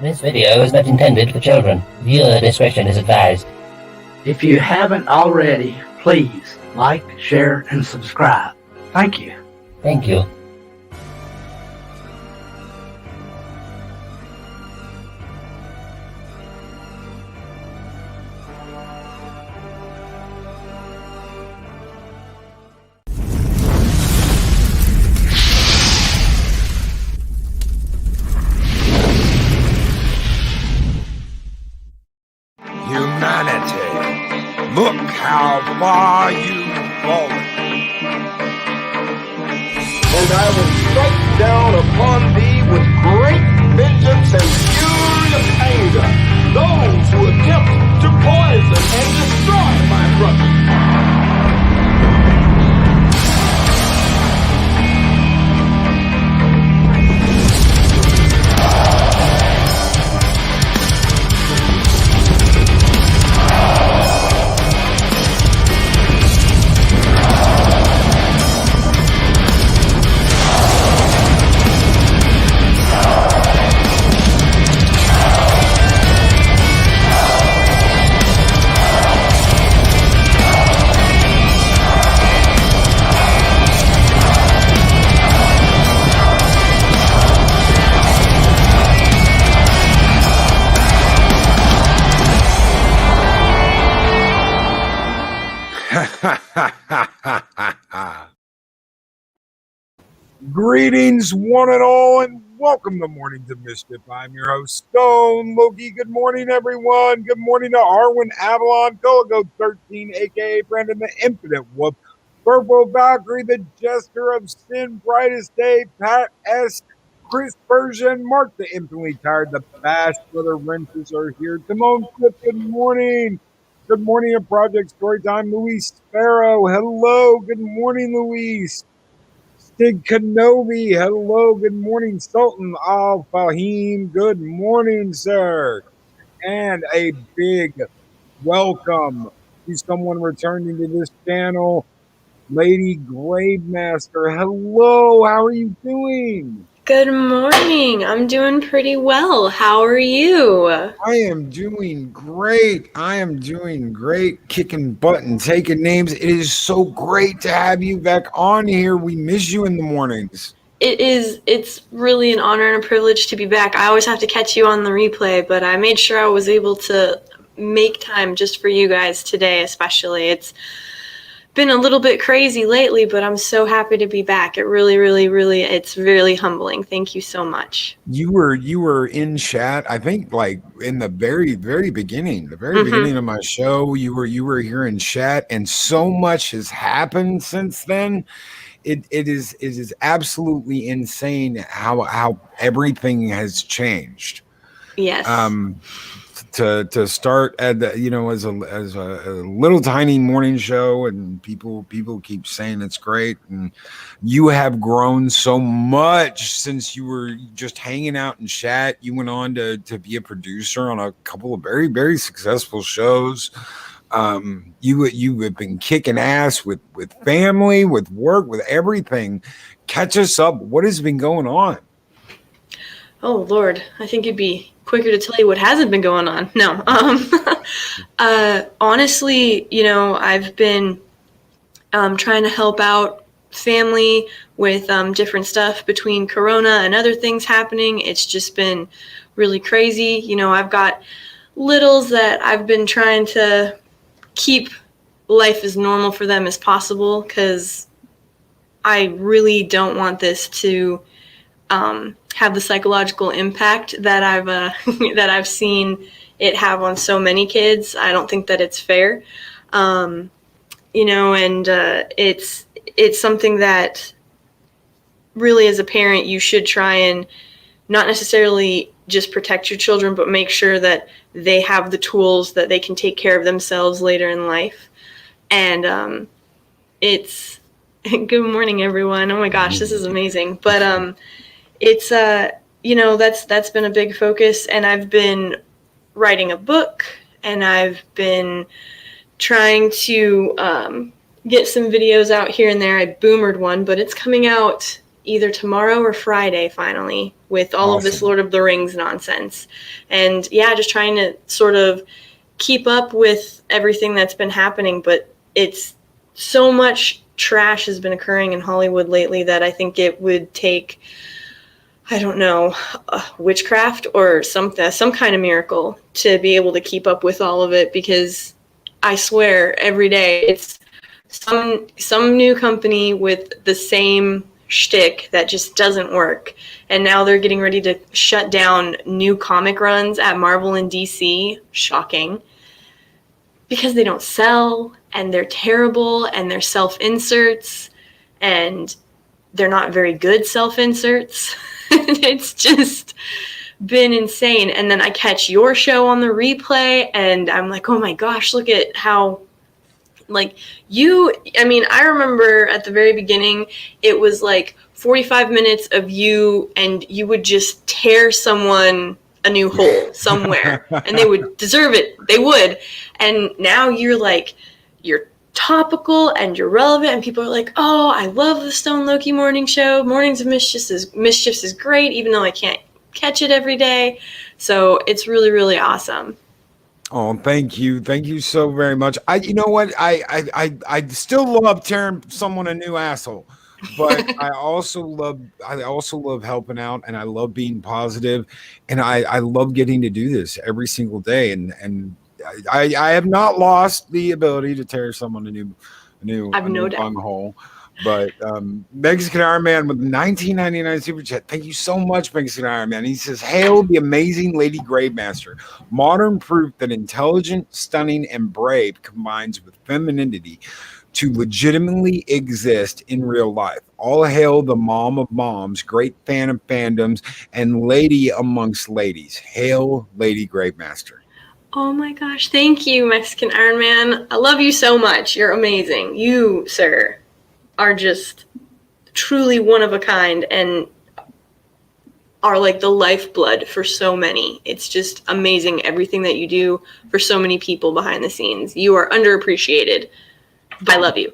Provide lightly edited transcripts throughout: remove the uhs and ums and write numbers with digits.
This video is not intended for children. Viewer discretion is advised. If you haven't already, please like, share, and subscribe. Thank you. Thank you. Humanity, look how far you've fallen. And I will strike down upon thee with great vengeance and fury of anger those who attempt to poison and destroy my brother. Greetings, one and all, and welcome to Morning to Mischief. I'm your host, Stone Loki. Good morning, everyone. Good morning to Arwen Avalon, Golago 13, aka Brandon the Infinite Wolf, Purple Valkyrie, the Jester of Sin, Brightest Day, Pat S., Chris Persian, Mark the Infinitely Tired, the Bash Brother Wrenches are here. Timon Flip, good morning. Good morning to Project Storytime, Luis Sparrow. Hello, good morning, Luis. Stig Kenobi, hello, good morning. Sultan Al Fahim, good morning, sir. And a big welcome to someone returning to this channel, Lady Gravemaster. Hello, how are you doing? Good morning. I'm doing pretty well. How are you? I am doing great. Kicking butt and taking names. It is so great to have you back on here. We miss you in the mornings. It's really an honor and a privilege to be back. I always have to catch you on the replay, but I made sure I was able to make time just for you guys today, especially. It's been a little bit crazy lately, but I'm so happy to be back. It really, it's really humbling. Thank you so much. You were in chat, I think, like in the very beginning, beginning of my show. You were here in chat, and so much has happened since then. It is absolutely insane how everything has changed. Yes. To start at the, as a little tiny morning show, and people keep saying it's great, and you have grown so much since you were just hanging out in chat. You went on to be a producer on a couple of very successful shows. You have been kicking ass with family, with work, with everything. Catch us up. What has been going on? Oh Lord, I think it'd be quicker to tell you what hasn't been going on. No. Honestly, I've been trying to help out family with different stuff between Corona and other things happening. It's just been really crazy. I've got littles that I've been trying to keep life as normal for them as possible, because I really don't want this to have the psychological impact that I've seen it have on so many kids. I don't think that it's fair, and it's something that really, as a parent, you should try and not necessarily just protect your children, but make sure that they have the tools that they can take care of themselves later in life. And it's good morning, everyone. Oh my gosh, this is amazing. But it's that's been a big focus, and I've been writing a book, and I've been trying to get some videos out here and there. I boomered one, but it's coming out either tomorrow or Friday, finally, with all of this Lord of the Rings nonsense. And yeah, just trying to sort of keep up with everything that's been happening. But it's so much trash has been occurring in Hollywood lately that I think it would take, I don't know, witchcraft or some kind of miracle to be able to keep up with all of it, because I swear every day it's some new company with the same shtick that just doesn't work. And now they're getting ready to shut down new comic runs at Marvel and DC. Shocking. Because they don't sell, and they're terrible, and they're self-inserts, and they're not very good self-inserts. It's just been insane. And then I catch your show on the replay, and I'm like, oh my gosh, look at how, like, I remember at the very beginning, it was like 45 minutes of you, and you would just tear someone a new hole somewhere, and they would deserve it. They would. And now you're topical and you're relevant, and people are like, oh, I love the Stone Loki morning show. Mornings of Mischief is great, even though I can't catch it every day. So it's really, really awesome. Oh, thank you so very much. You know what? I still love tearing someone a new asshole, but I also love helping out, and I love being positive, and I love getting to do this every single day, and I have not lost the ability to tear someone a new bunghole. But Mexican Iron Man with $19.99 super chat. Thank you so much, Mexican Iron Man. He says, "Hail the amazing Lady Gravemaster, modern proof that intelligent, stunning, and brave combines with femininity to legitimately exist in real life. All hail the mom of moms, great fan of fandoms, and lady amongst ladies. Hail Lady Gravemaster." Oh my gosh, thank you, Mexican Iron Man. I love you so much. You're amazing. You, sir, are just truly one of a kind and are like the lifeblood for so many. It's just amazing everything that you do for so many people behind the scenes. You are underappreciated. I love you.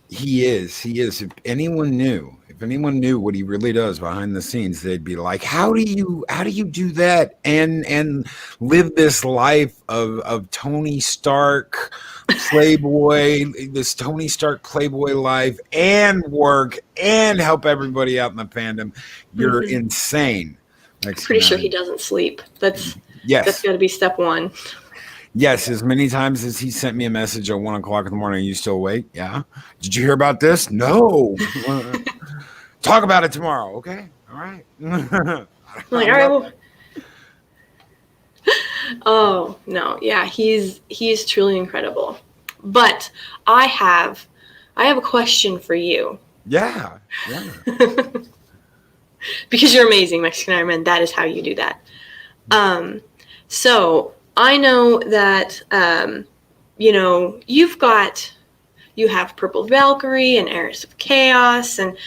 He is. If anyone knew what he really does behind the scenes, they'd be like, how do you do that and live this life of Tony Stark Playboy, this Tony Stark Playboy life, and work and help everybody out in the fandom? You're insane. Pretty sure he doesn't sleep. That's got to be step one. Yes, as many times as he sent me a message at 1 o'clock in the morning. Are you still awake? Yeah. Did you hear about this? No. Talk about it tomorrow. Okay. All right. All right. Well. Oh no. Yeah. He's truly incredible. But I have a question for you. Yeah. Because you're amazing, Mexican Iron Man. That is how you do that. So I know that, you have Purple Valkyrie and Heiress of Chaos and,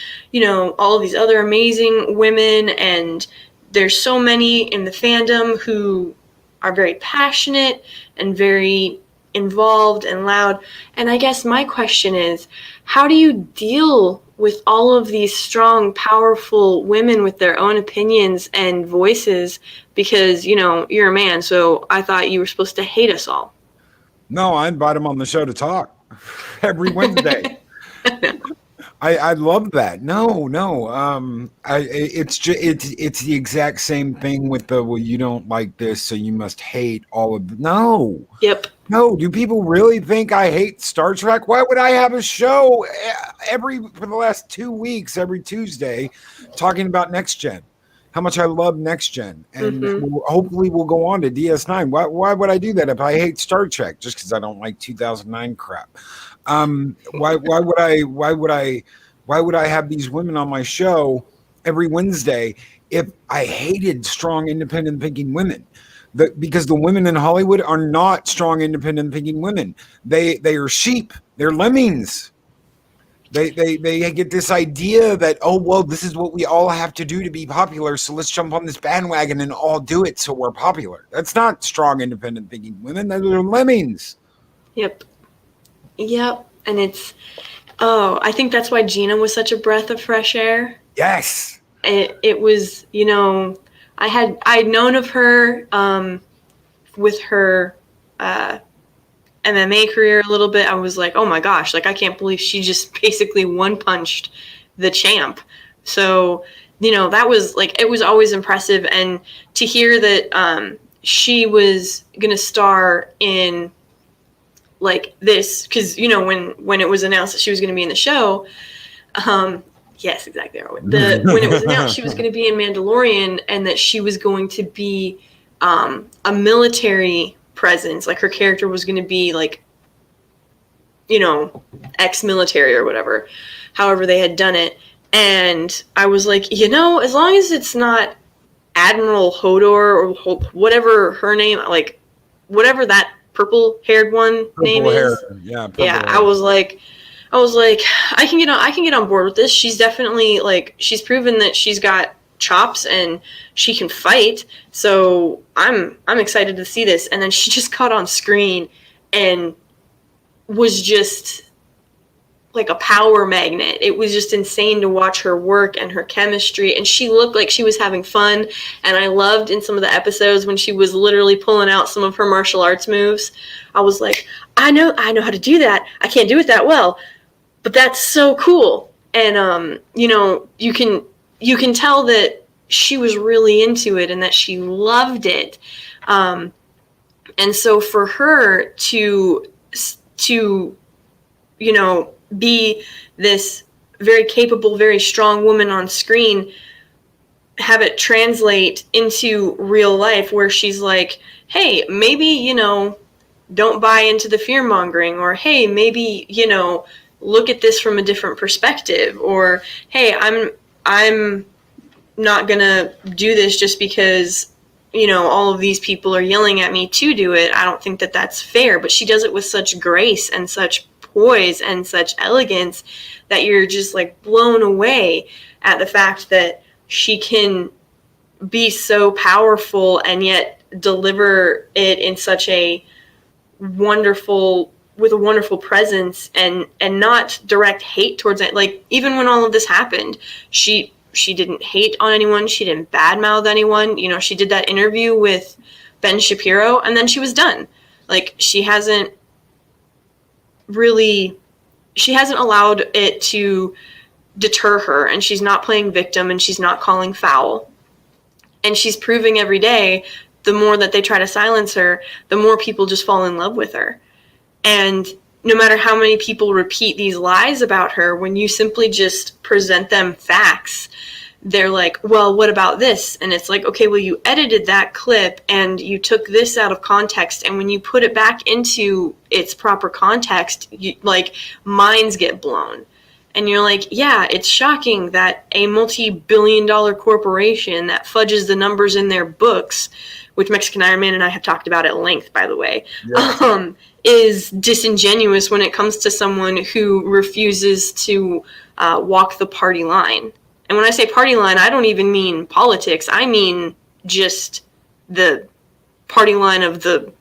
all of these other amazing women. And there's so many in the fandom who are very passionate and very involved and loud. And I guess my question is, how do you deal with all of these strong, powerful women with their own opinions and voices? Because, you're a man, so I thought you were supposed to hate us all. No, I invite him on the show to talk every Wednesday. I love that. No. It's the exact same thing with the, well, you don't like this, so you must hate all of. No. Yep. No. Do people really think I hate Star Trek? Why would I have a show for the last 2 weeks, every Tuesday, talking about Next Gen? How much I love Next Gen, and hopefully we'll go on to DS9. Why would I do that if I hate Star Trek just because I don't like 2009 crap? Why would I have these women on my show every Wednesday if I hated strong, independent thinking women? Because the women in Hollywood are not strong, independent thinking women. They are sheep. They're lemmings. They get this idea that, oh, well, this is what we all have to do to be popular, so let's jump on this bandwagon and all do it so we're popular. That's not strong, independent thinking women. Those are lemmings. Yep. And I think that's why Gina was such a breath of fresh air. Yes. It was, you know, I'd known of her with her MMA career a little bit. I was like, oh my gosh, like I can't believe she just basically one punched the champ. So, you know, that was like, it was always impressive. And to hear that she was going to star in like this, because, you know, when it was announced that she was going to be in the show, yes, exactly. When it was announced she was going to be in Mandalorian and that she was going to be a military presence, like her character was going to be like, you know, ex-military or whatever, however they had done it. And I was like, you know, as long as it's not Admiral Hodor or whatever her name, like whatever that purple-haired one name is. Yeah, yeah. I was like, I can get on board with this. She's definitely like, she's proven that she's got chops and she can fight. So I'm excited to see this. And then she just got on screen and was just like a power magnet. It was just insane to watch her work and her chemistry, and she looked like she was having fun. And I loved in some of the episodes when she was literally pulling out some of her martial arts moves. I was like, I know how to do that. I can't do it that well, but that's so cool. And you know, you can tell that she was really into it and that she loved it. And so for her to you know, be this very capable, very strong woman on screen, have it translate into real life where she's like, hey, maybe, you know, don't buy into the fear mongering, or hey, maybe, you know, look at this from a different perspective, or hey, I'm not gonna do this just because, you know, all of these people are yelling at me to do it. I don't think that that's fair. But she does it with such grace and such poise and such elegance that you're just like blown away at the fact that she can be so powerful and yet deliver it in such a wonderful, with a wonderful presence, and not direct hate towards it. Like, even when all of this happened, she didn't hate on anyone. She didn't badmouth anyone. You know, she did that interview with Ben Shapiro and then she was done. Like, she hasn't allowed it to deter her, and she's not playing victim, and she's not calling foul. And she's proving every day, the more that they try to silence her, the more people just fall in love with her. And no matter how many people repeat these lies about her, when you simply just present them facts, they're like, well, what about this? And it's like, okay, well, you edited that clip and you took this out of context. And when you put it back into its proper context, like, minds get blown. And you're like, yeah, it's shocking that a multi-billion-dollar corporation that fudges the numbers in their books, which Mexican Iron Man and I have talked about at length, by the way, yeah, is disingenuous when it comes to someone who refuses to walk the party line. And when I say party line, I don't even mean politics. I mean just the party line of the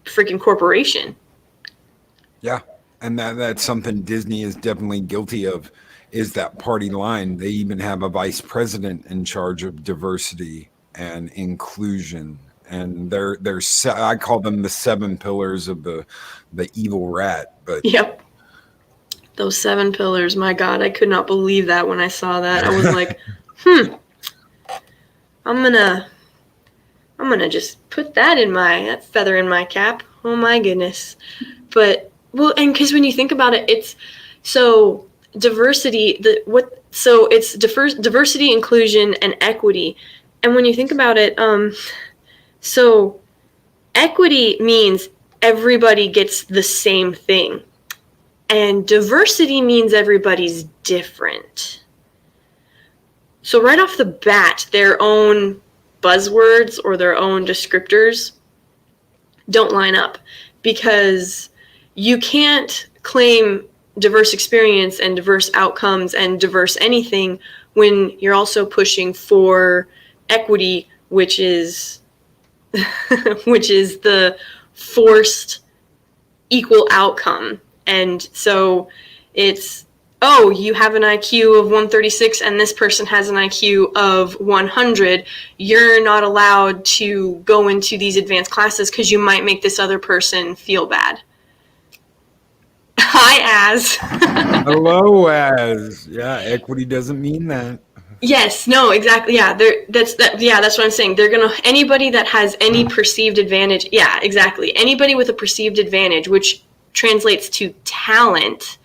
freaking corporation. Yeah. And that's something Disney is definitely guilty of, is that party line. They even have a vice president in charge of diversity and inclusion. And they're I call them the 7 pillars of the evil rat. But yep. Those 7 pillars, my God, I could not believe that when I saw that. I was like, I'm gonna just put that feather in my cap. Oh my goodness. But, well, and because when you think about it, it's so diversity, it's diversity, inclusion, and equity. And when you think about it, so equity means everybody gets the same thing. And diversity means everybody's different. So right off the bat, their own buzzwords or their own descriptors don't line up, because you can't claim diverse experience and diverse outcomes and diverse anything when you're also pushing for equity, which is the forced equal outcome. And so it's oh, you have an IQ of 136 and this person has an IQ of 100, you're not allowed to go into these advanced classes because you might make this other person feel bad. Hi, Az. Hello, Az. Yeah, equity doesn't mean that. Yes, no, exactly. Yeah, that's what I'm saying. They're gonna, anybody that has any perceived advantage. Yeah, exactly. Anybody with a perceived advantage, which translates to talent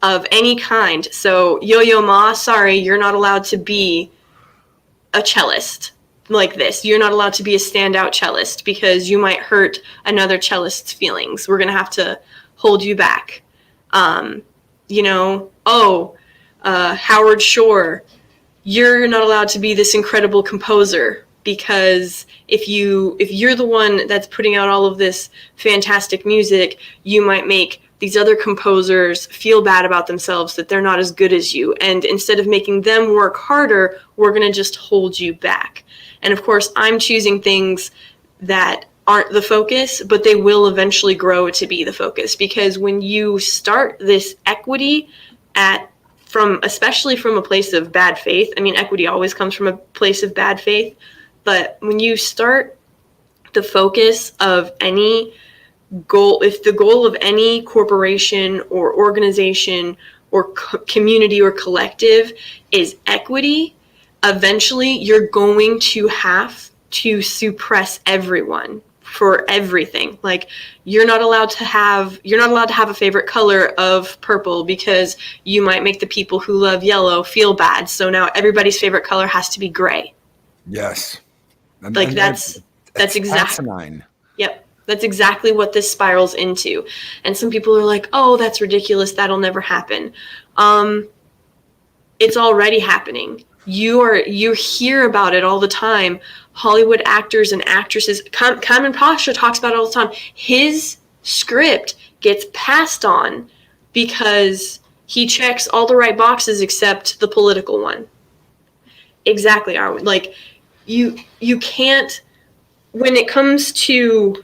of any kind. So, Yo-Yo Ma, sorry, you're not allowed to be a cellist like this. You're not allowed to be a standout cellist because you might hurt another cellist's feelings. We're gonna have to hold you back. Howard Shore, you're not allowed to be this incredible composer because if you're the one that's putting out all of this fantastic music, you might make these other composers feel bad about themselves that they're not as good as you. And instead of making them work harder, we're going to just hold you back. And of course, I'm choosing things that aren't the focus, but they will eventually grow to be the focus. Because when you start this equity especially from a place of bad faith. I mean, equity always comes from a place of bad faith. But when you start the focus of any goal, if the goal of any corporation or organization or community or collective is equity, eventually you're going to have to suppress everyone for everything. Like, you're not allowed to have a favorite color of purple because you might make the people who love yellow feel bad. So now everybody's favorite color has to be gray. Yes. Like that's exactly. Asinine. Yep. That's exactly what this spirals into. And some people are like, "Oh, that's ridiculous. That'll never happen." It's already happening. You hear about it all the time. Hollywood actors and actresses, Kamen Pasha talks about it all the time. His script gets passed on because he checks all the right boxes except the political one. Exactly, Arwen. Like, you can't, when it comes to,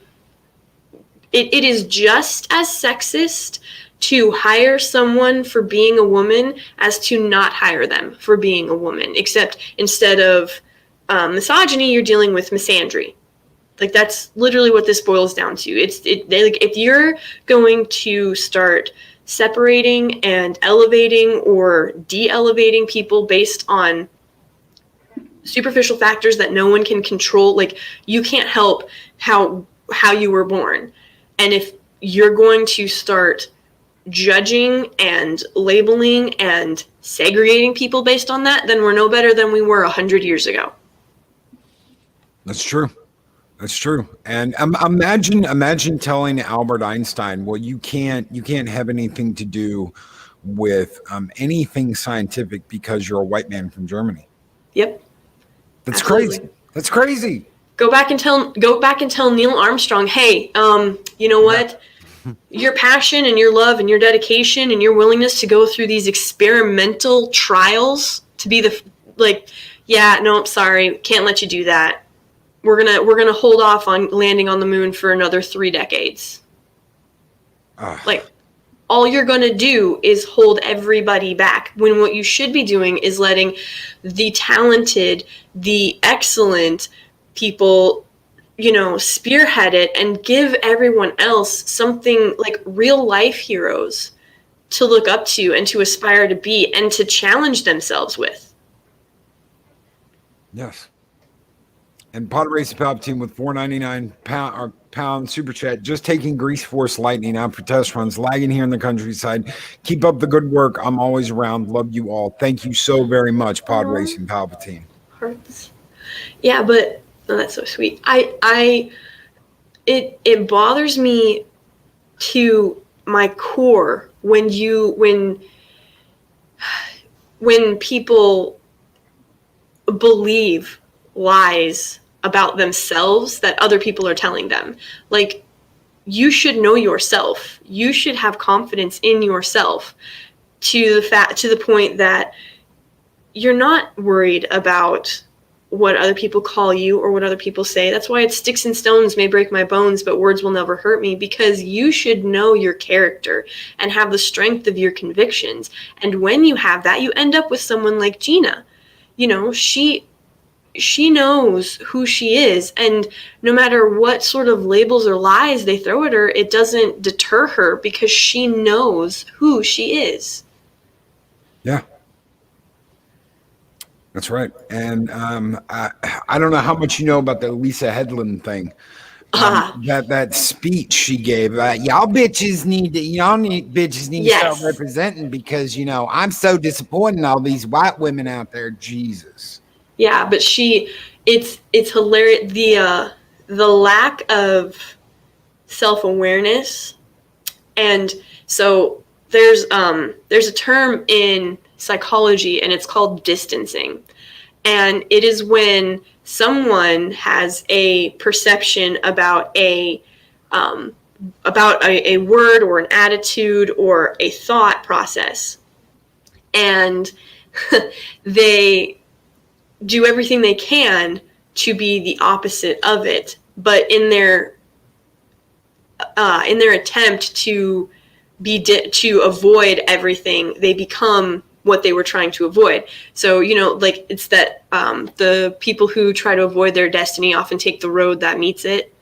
it is just as sexist to hire someone for being a woman as to not hire them for being a woman, except instead of misogyny, you're dealing with misandry. Like, that's literally what this boils down to. If you're going to start separating and elevating or de-elevating people based on superficial factors that no one can control, like, you can't help how you were born. And if you're going to start judging and labeling and segregating people based on that, then we're no better than we were 100 years ago. That's true. That's true. And imagine telling Albert Einstein, well, you can't have anything to do with anything scientific because you're a white man from Germany. Yep. That's Absolutely. crazy. That's crazy. Go back and tell Neil Armstrong, hey, you know what? Your passion and your love and your dedication and your willingness to go through these experimental trials to be sorry, can't let you do that. We're gonna hold off on landing on the moon for another 3 decades. Like, all you're gonna do is hold everybody back, when what you should be doing is letting the talented, the excellent people, spearhead it and give everyone else something like real life heroes to look up to and to aspire to be and to challenge themselves with. Yes. And Pod Race Palpatine with $4.99 pound super chat, just taking Grease Force Lightning out for test runs, lagging here in the countryside. Keep up the good work. I'm always around. Love you all. Thank you so very much, Pod Racing Palpatine. Hearts. Yeah, but that's so sweet. It bothers me to my core when people believe lies about themselves that other people are telling them. Like, you should know yourself. You should have confidence in yourself to the point that you're not worried about what other people call you or what other people say. That's why it's sticks and stones may break my bones, but words will never hurt me, because you should know your character and have the strength of your convictions. And when you have that, you end up with someone like Gina. You know, she knows who she is, and no matter what sort of labels or lies they throw at her, it doesn't deter her because she knows who she is. Yeah. That's right. And I don't know how much you know about the Lisa Headland thing. That speech she gave, y'all bitches need to start Yes. representing, because I'm so disappointed in all these white women out there. Jesus. Yeah, but it's hilarious, the lack of self-awareness. And so there's a term in psychology, and it's called distancing. And it is when someone has a perception about a word or an attitude or a thought process, and they do everything they can to be the opposite of it, but in their attempt to to avoid everything, they become what they were trying to avoid. So, like, it's that the people who try to avoid their destiny often take the road that meets it.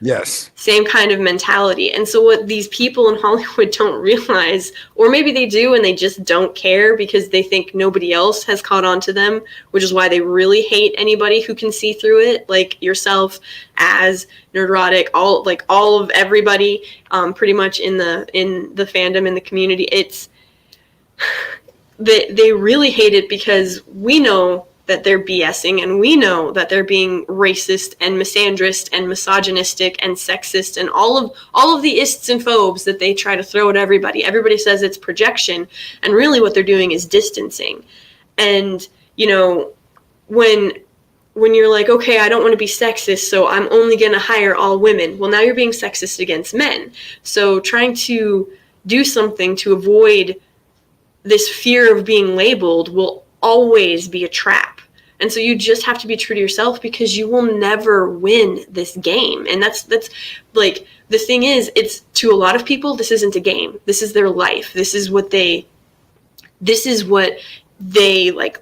Yes. Same kind of mentality. And so what these people in Hollywood don't realize, or maybe they do and they just don't care because they think nobody else has caught on to them, which is why they really hate anybody who can see through it, like yourself, as Nerdrotic, all of everybody, pretty much in the fandom, in the community. It's they really hate it because we know that they're BSing, and we know that they're being racist and misandrist and misogynistic and sexist and all of the ists and phobes that they try to throw at everybody. Everybody says it's projection, and really what they're doing is distancing. And when you're like, okay, I don't want to be sexist, so I'm only going to hire all women. Well, now you're being sexist against men. So trying to do something to avoid this fear of being labeled will always be a trap. And so you just have to be true to yourself, because you will never win this game. And that's like, the thing is, it's, to a lot of people, this isn't a game. This is their life. This is what they like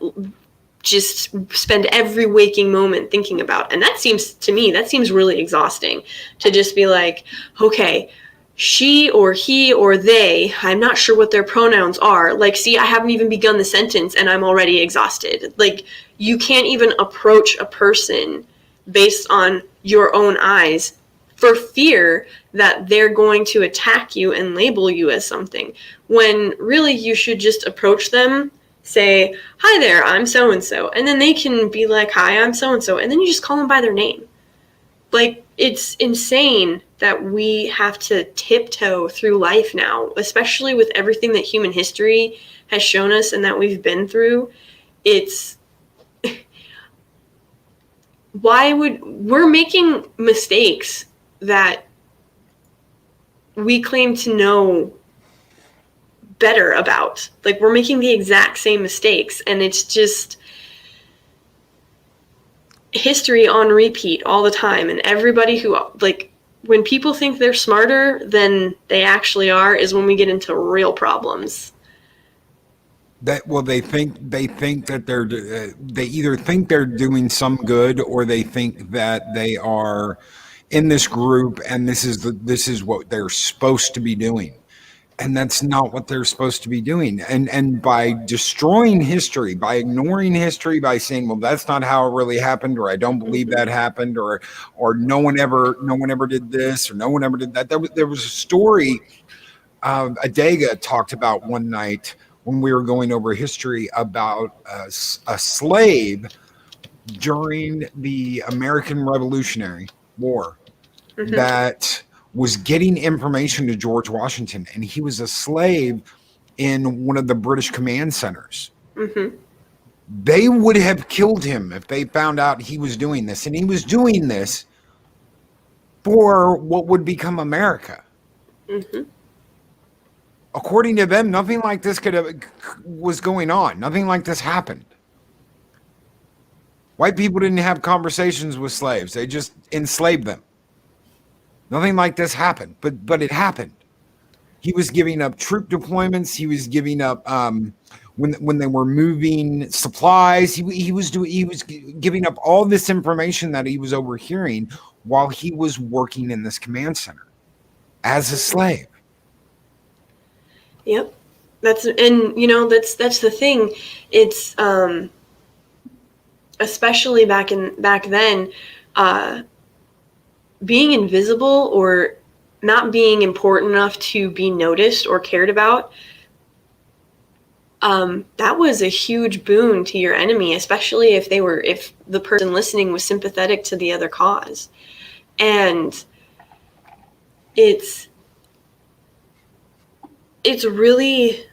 just spend every waking moment thinking about. And that seems really exhausting, to just be like, okay, she or he or they, I'm not sure what their pronouns are. Like, see, I haven't even begun the sentence and I'm already exhausted. Like, you can't even approach a person based on your own eyes for fear that they're going to attack you and label you as something, when really you should just approach them, say, hi there, I'm so-and-so. And then they can be like, hi, I'm so-and-so. And then you just call them by their name. Like, it's insane that we have to tiptoe through life now, especially with everything that human history has shown us and that we've been through. It's we're making mistakes that we claim to know better about. Like, we're making the exact same mistakes, and it's just history on repeat all the time. And everybody who, like, when people think they're smarter than they actually are is when we get into real problems. They think that they either think they're doing some good, or they think that they are in this group and this is what they're supposed to be doing. And that's not what they're supposed to be doing. And by destroying history, by ignoring history, by saying, well, that's not how it really happened, or I don't believe that happened, or no one ever did this, or no one ever did that. There was a story Adega talked about one night when we were going over history about a slave during the American Revolutionary War that was getting information to George Washington, and he was a slave in one of the British command centers. They would have killed him if they found out he was doing this, and he was doing this for what would become America. According to them, nothing like this was going on. Nothing like this happened. White people didn't have conversations with slaves. They just enslaved them. Nothing like this happened, but it happened. He was giving up troop deployments. He was giving up when they were moving supplies. He was giving up all this information that he was overhearing while he was working in this command center as a slave. Yep. That's the thing. It's especially back then, being invisible or not being important enough to be noticed or cared about, that was a huge boon to your enemy, especially if the person listening was sympathetic to the other cause. And it's really,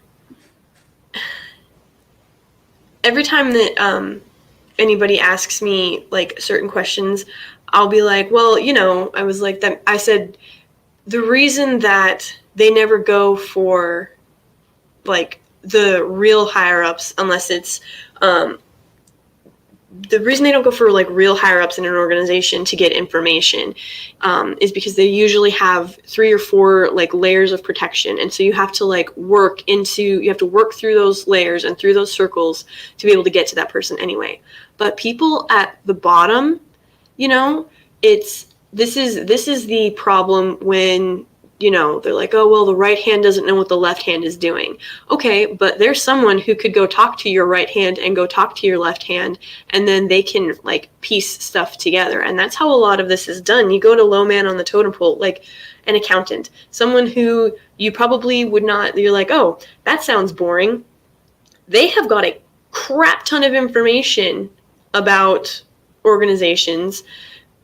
every time that anybody asks me like certain questions, I'll be like, well, I was like that. I said, the reason that they never go for like the real higher ups, unless it's the reason they don't go for like real higher ups in an organization to get information is because they usually have 3 or 4 like layers of protection, and so you have to work through those layers and through those circles to be able to get to that person anyway. But people at the bottom, this is the problem when they're like, oh, well, the right hand doesn't know what the left hand is doing. Okay, but there's someone who could go talk to your right hand and go talk to your left hand, and then they can piece stuff together. And that's how a lot of this is done. You go to low man on the totem pole, like an accountant, someone who you probably would not, you're like, oh, that sounds boring. They have got a crap ton of information about organizations,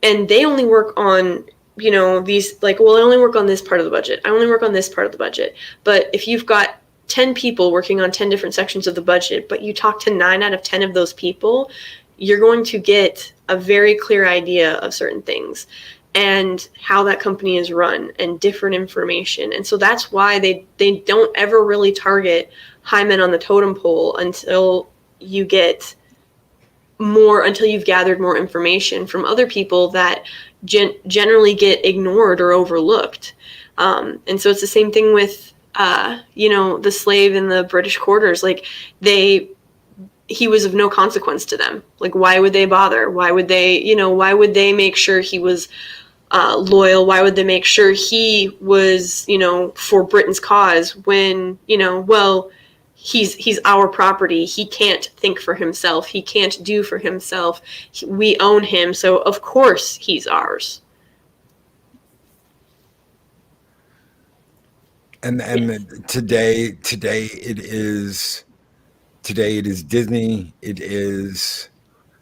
and they only work on these I only work on this part of the budget. I only work on this part of the budget. But if you've got 10 people working on 10 different sections of the budget, but you talk to 9 out of 10 of those people, you're going to get a very clear idea of certain things and how that company is run and different information. And so that's why they don't ever really target high men on the totem pole until you've gathered more information from other people that generally get ignored or overlooked. And so it's the same thing with, the slave in the British quarters. He was of no consequence to them. Why would they bother? Why would they make sure he was loyal? Why would they make sure he was, for Britain's cause when, he's our property. He can't think for himself. He can't do for himself. We own him, so of course he's ours. And today it is Disney, it is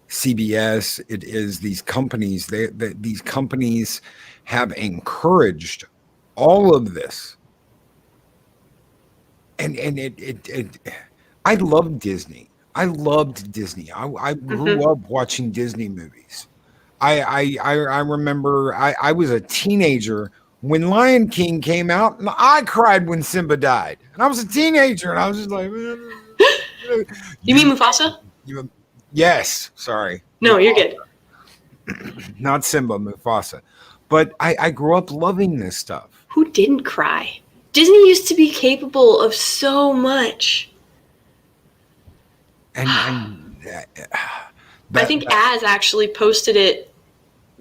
CBS, it is these companies. These companies have encouraged all of this. And I love Disney. I loved Disney. I grew up watching Disney movies. I remember I was a teenager when Lion King came out, and I cried when Simba died. And I was a teenager, and I was just like, You mean Mufasa? Yes, sorry. No, you're good. Not Simba, Mufasa. But I grew up loving this stuff. Who didn't cry? Disney used to be capable of so much. And I think Az actually posted it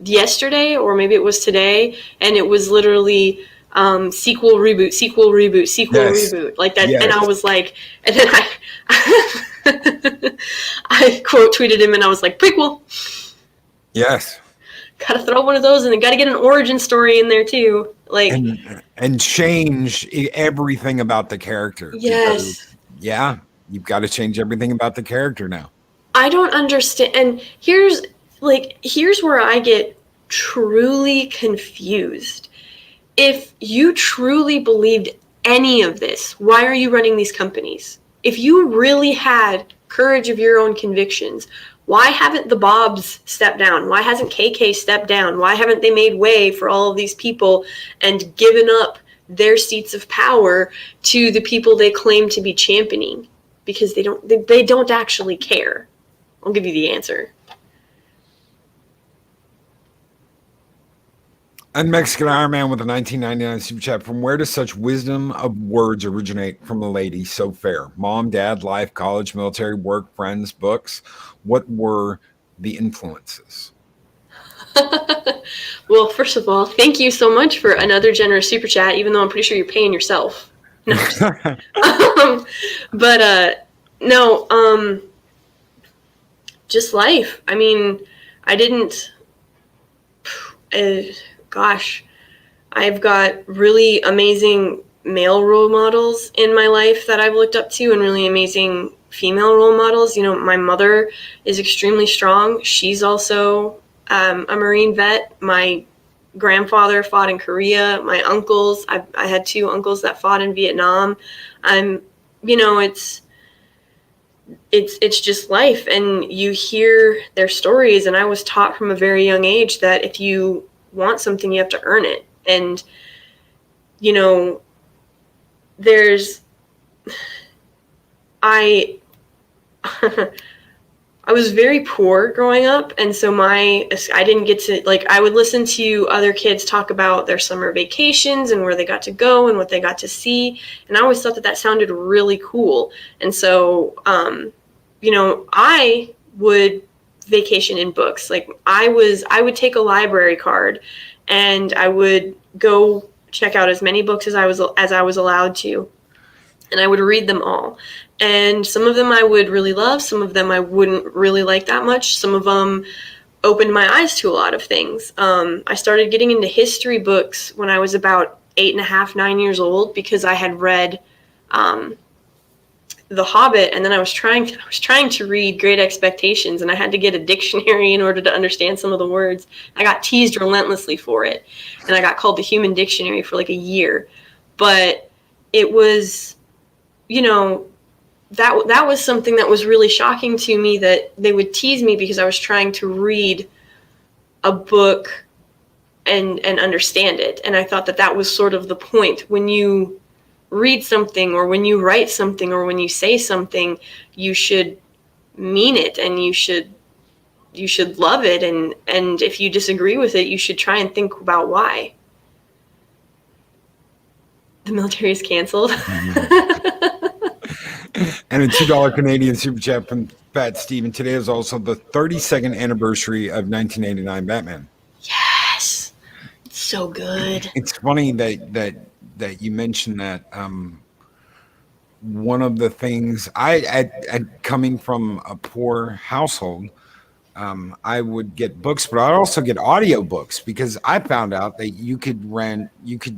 yesterday, or maybe it was today, and it was literally sequel, reboot, reboot, like that. Yes. And I was like, and then I quote tweeted him, and I was like, prequel. Yes. Gotta throw one of those, and then gotta get an origin story in there too. And change everything about the character. Yes. Because, you've got to change everything about the character now. I don't understand. And here's where I get truly confused. If you truly believed any of this, why are you running these companies? If you really had courage of your own convictions, why haven't the Bobs stepped down? Why hasn't KK stepped down? Why haven't they made way for all of these people and given up their seats of power to the people they claim to be championing? Because they don't actually care. I'll give you the answer. And Mexican Iron Man with a 1999 super chat. From where does such wisdom of words originate from a lady so fair? Mom, dad, life, college, military, work, friends, books. What were the influences? Well, first of all, thank you so much for another generous super chat, even though I'm pretty sure you're paying yourself. No, no, just life. I mean, I didn't, gosh, I've got really amazing male role models in my life that I've looked up to, and really amazing female role models. You know, my mother is extremely strong. She's also a Marine vet. My grandfather fought in Korea. My uncles, I had 2 uncles that fought in Vietnam. You know, it's just life, and you hear their stories. And I was taught from a very young age that if you want something, you have to earn it. And, you know, I was very poor growing up, and so I didn't get to, like, I would listen to other kids talk about their summer vacations and where they got to go and what they got to see, and I always thought that sounded really cool. And so, you know, I would vacation in books. Like, I would take a library card, and I would go check out as many books as I was allowed to, and I would read them all. And some of them I would really love, some of them I wouldn't really like that much. Some of them opened my eyes to a lot of things. I started getting into history books when I was about 8.5, 9 years old, because I had read The Hobbit, and then I was trying to read Great Expectations, and I had to get a dictionary in order to understand some of the words. I got teased relentlessly for it, and I got called the Human Dictionary for like a year. But it was, you know, that was something that was really shocking to me, that they would tease me because I was trying to read a book and understand it. And I thought that was sort of the point. When you read something, or when you write something, or when you say something, you should mean it, and you should love it. And if you disagree with it, you should try and think about why. The military is canceled. And a $2 Canadian super chat from Fat Steven. Today is also the 32nd anniversary of 1989 Batman. Yes, it's so good. It's funny that you mentioned that. One of the things I coming from a poor household, I would get books, but I'd also get audio books, because I found out that you could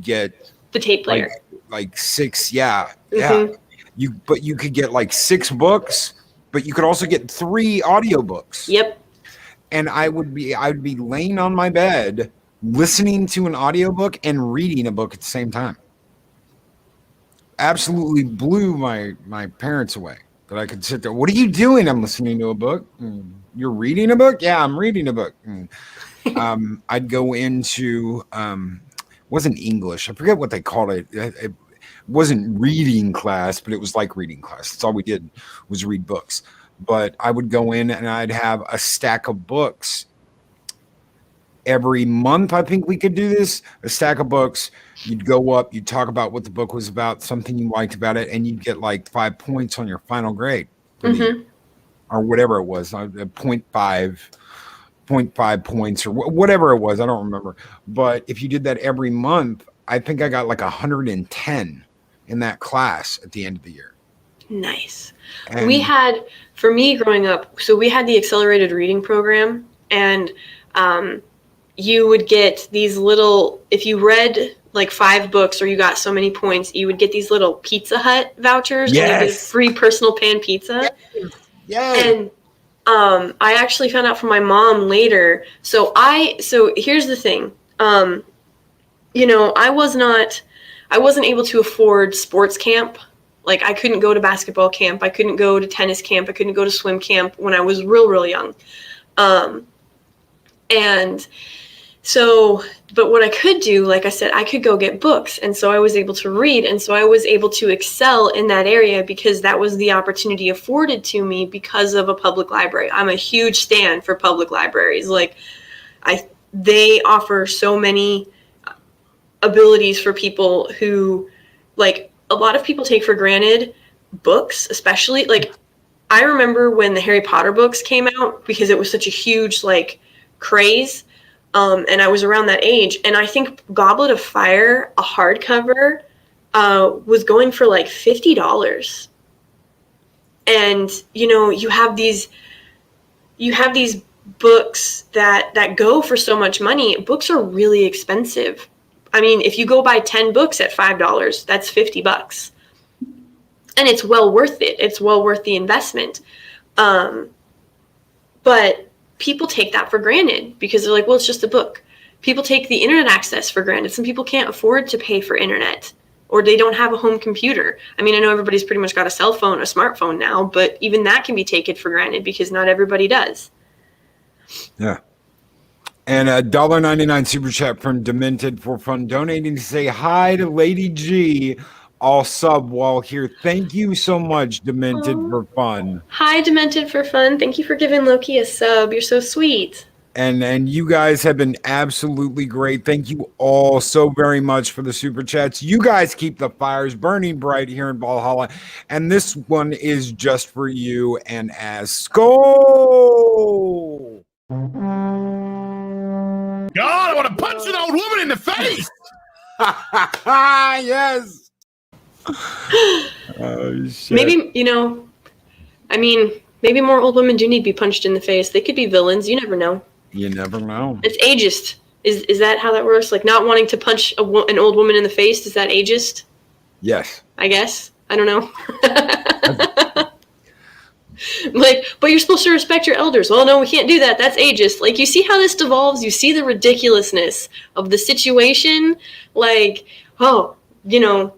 get The tape player, like 6, yeah. You could get like 6 books, but you could also get 3 audiobooks. Yep. And I would be laying on my bed listening to an audiobook and reading a book at the same time. Absolutely blew my parents away that I could sit there. What are you doing? I'm listening to a book. You're reading a book? Yeah, I'm reading a book. I'd go into wasn't English. I forget what they called it. It wasn't reading class, but it was like reading class. That's all we did was read books. But I would go in and I'd have a stack of books every month. I think we could do this. A stack of books. You'd go up, you'd talk about what the book was about, something you liked about it, and you'd get like 5 points on your final grade for the year, or whatever it was, 0.5 points or whatever it was. I don't remember. But if you did that every month, I think I got like 110 in that class at the end of the year. Nice. And we had, for me growing up, so we had the accelerated reading program, and you would get these little, if you read like 5 books or you got so many points, you would get these little Pizza Hut vouchers. Yes. And you get free personal pan pizza. Yes. And I actually found out from my mom later. So here's the thing. You know, I wasn't able to afford sports camp. Like, I couldn't go to basketball camp. I couldn't go to tennis camp. I couldn't go to swim camp when I was real young. And so, but what I could do, like I said, I could go get books. And so I was able to read. And so I was able to excel in that area because that was the opportunity afforded to me because of a public library. I'm a huge stan for public libraries. Like, they offer so many abilities for people who, like, a lot of people take for granted books, especially. Like, I remember when the Harry Potter books came out, because it was such a huge, like, craze, and I was around that age, and I think Goblet of Fire, a hardcover, was going for like $50. And, you know, you have these books that go for so much money. Books are really expensive. I mean, if you go buy 10 books at $5, that's $50. And it's well worth it. It's well worth the investment. But people take that for granted because they're like, well, it's just a book. People take the internet access for granted. Some people can't afford to pay for internet, or they don't have a home computer. I mean, I know everybody's pretty much got a cell phone, a smartphone now, but even that can be taken for granted because not everybody does. Yeah. And a $1.99 super chat from Demented for Fun, donating to say hi to Lady G, all sub while here. Thank you so much, Demented, for fun. Hi, Demented for fun. Thank you for giving Loki a sub. You're so sweet. And you guys have been absolutely great. Thank you all so very much for the super chats. You guys keep the fires burning bright here in Valhalla. And this one is just for you and as Skull. God, I want to punch an old woman in the face. Yes. Oh, shit. Maybe, you know, I mean, maybe more old women do need to be punched in the face. They could be villains. You never know. You never know. It's ageist. Is that how that works? Like, not wanting to punch an old woman in the face, is that ageist? Yes. I guess. I don't know. Like, but you're supposed to respect your elders. Well, no, we can't do that. That's ageist. Like, you see how this devolves? You see the ridiculousness of the situation? Like, oh, you know,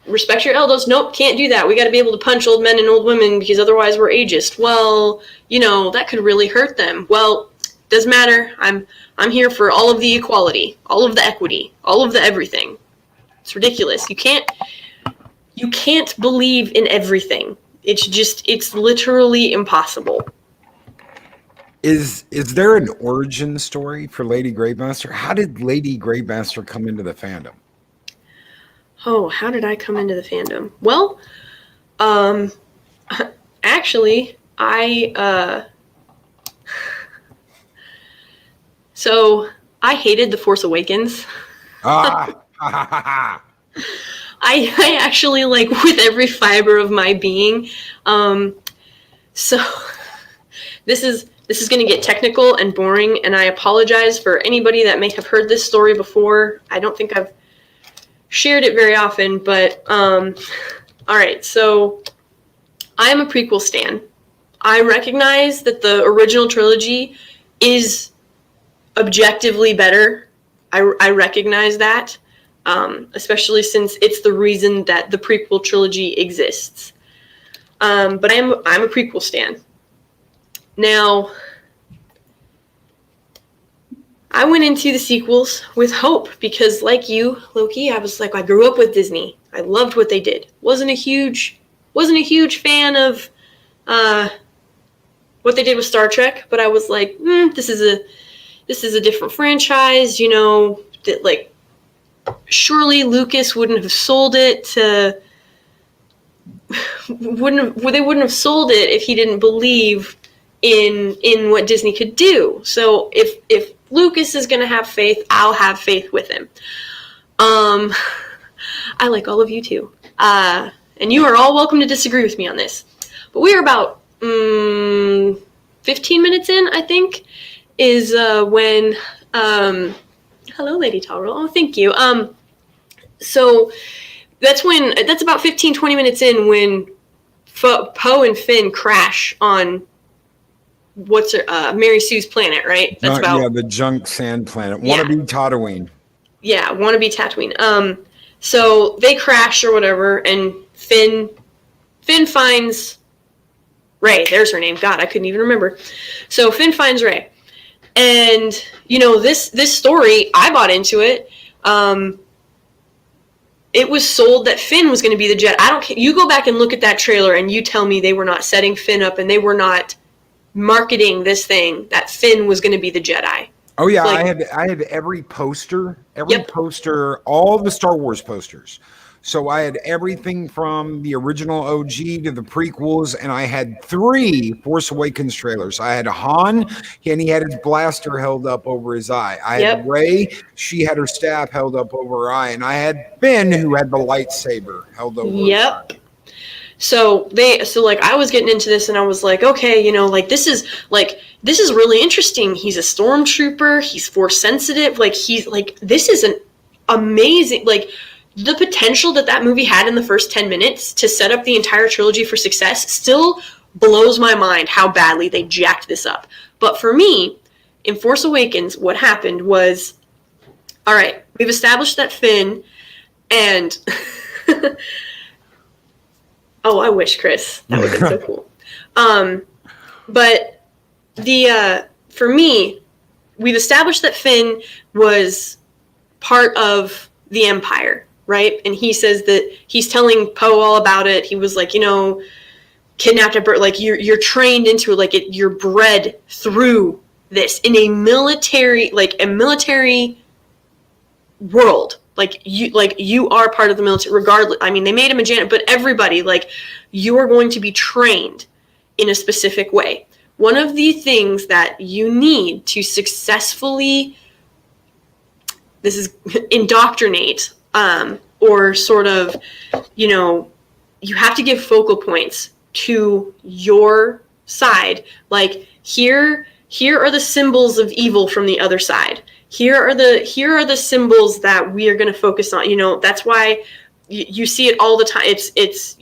respect your elders. Nope, can't do that. We got to be able to punch old men and old women because otherwise we're ageist. Well, you know, that could really hurt them. Well, doesn't matter. I'm here for all of the equality, all of the equity, all of the everything. It's ridiculous. You can't believe in everything. It's literally impossible. Is there an origin story for Lady Gravemaster? How did Lady Gravemaster come into the fandom? Oh, how did I come into the fandom? Well, actually, so I hated The Force Awakens. I actually, like, with every fiber of my being. So this is going to get technical and boring, and I apologize for anybody that may have heard this story before. I don't think I've shared it very often, but all right. So I am a prequel stan. I recognize that the original trilogy is objectively better. I recognize that. Especially since it's the reason that the prequel trilogy exists. But I'm a prequel stan. Now, I went into the sequels with hope because, like you, Loki, I was like, I grew up with Disney. I loved what they did. Wasn't a huge fan of what they did with Star Trek, but I was like, this is a different franchise, you know, that, like, surely Lucas wouldn't have sold it to they wouldn't have sold it if he didn't believe in what Disney could do. So if Lucas is going to have faith, I'll have faith with him. I like all of you too. And you are all welcome to disagree with me on this. But we are about 15 minutes in, I think, is when hello, Lady Talrell. Oh, thank you. So that's about 15, 20 minutes in when Poe and Finn crash on Mary Sue's planet, right? That's the junk sand planet. Wannabe Tatooine. Yeah, wannabe Tatooine. So they crash or whatever, and Finn finds Rey. There's her name. God, I couldn't even remember. So Finn finds Rey. And, you know, this story, I bought into it. It was sold that Finn was going to be the Jedi. I don't care. You go back and look at that trailer and you tell me they were not setting Finn up and they were not marketing this thing that Finn was going to be the Jedi. Oh yeah, Like, I had every poster, Yep. all the Star Wars posters. So I had everything from the original OG to the prequels, and I had 3 Force Awakens trailers. I had Han, and he had his blaster held up over his eye. I had Yep. Rey, she had her staff held up over her eye, and I had Finn, who had the lightsaber held over his eye. Yep. So like I was getting into this and I was like, okay, like this is really interesting. He's a stormtrooper, he's force sensitive, he's like, this is an amazing, like, the potential that movie had in the first 10 minutes to set up the entire trilogy for success still blows my mind how badly they jacked this up. But for me, in Force Awakens, what happened was, all right, we've established that Finn and oh, I wish, Chris. That would have been so cool. But for me, we've established that Finn was part of the Empire, right? And he says that he's telling Poe all about it. He was like, kidnapped at birth. Like, you're trained into it. Like, you're bred through this in a military world. Like you are part of the military, regardless. I mean, they made him a janitor, but everybody, like, you are going to be trained in a specific way. One of the things that you need to successfully, indoctrinate, or sort of, you have to give focal points to your side. Like, here are the symbols of evil from the other side. Here are the symbols that we are going to focus on. That's why you see it all the time. It's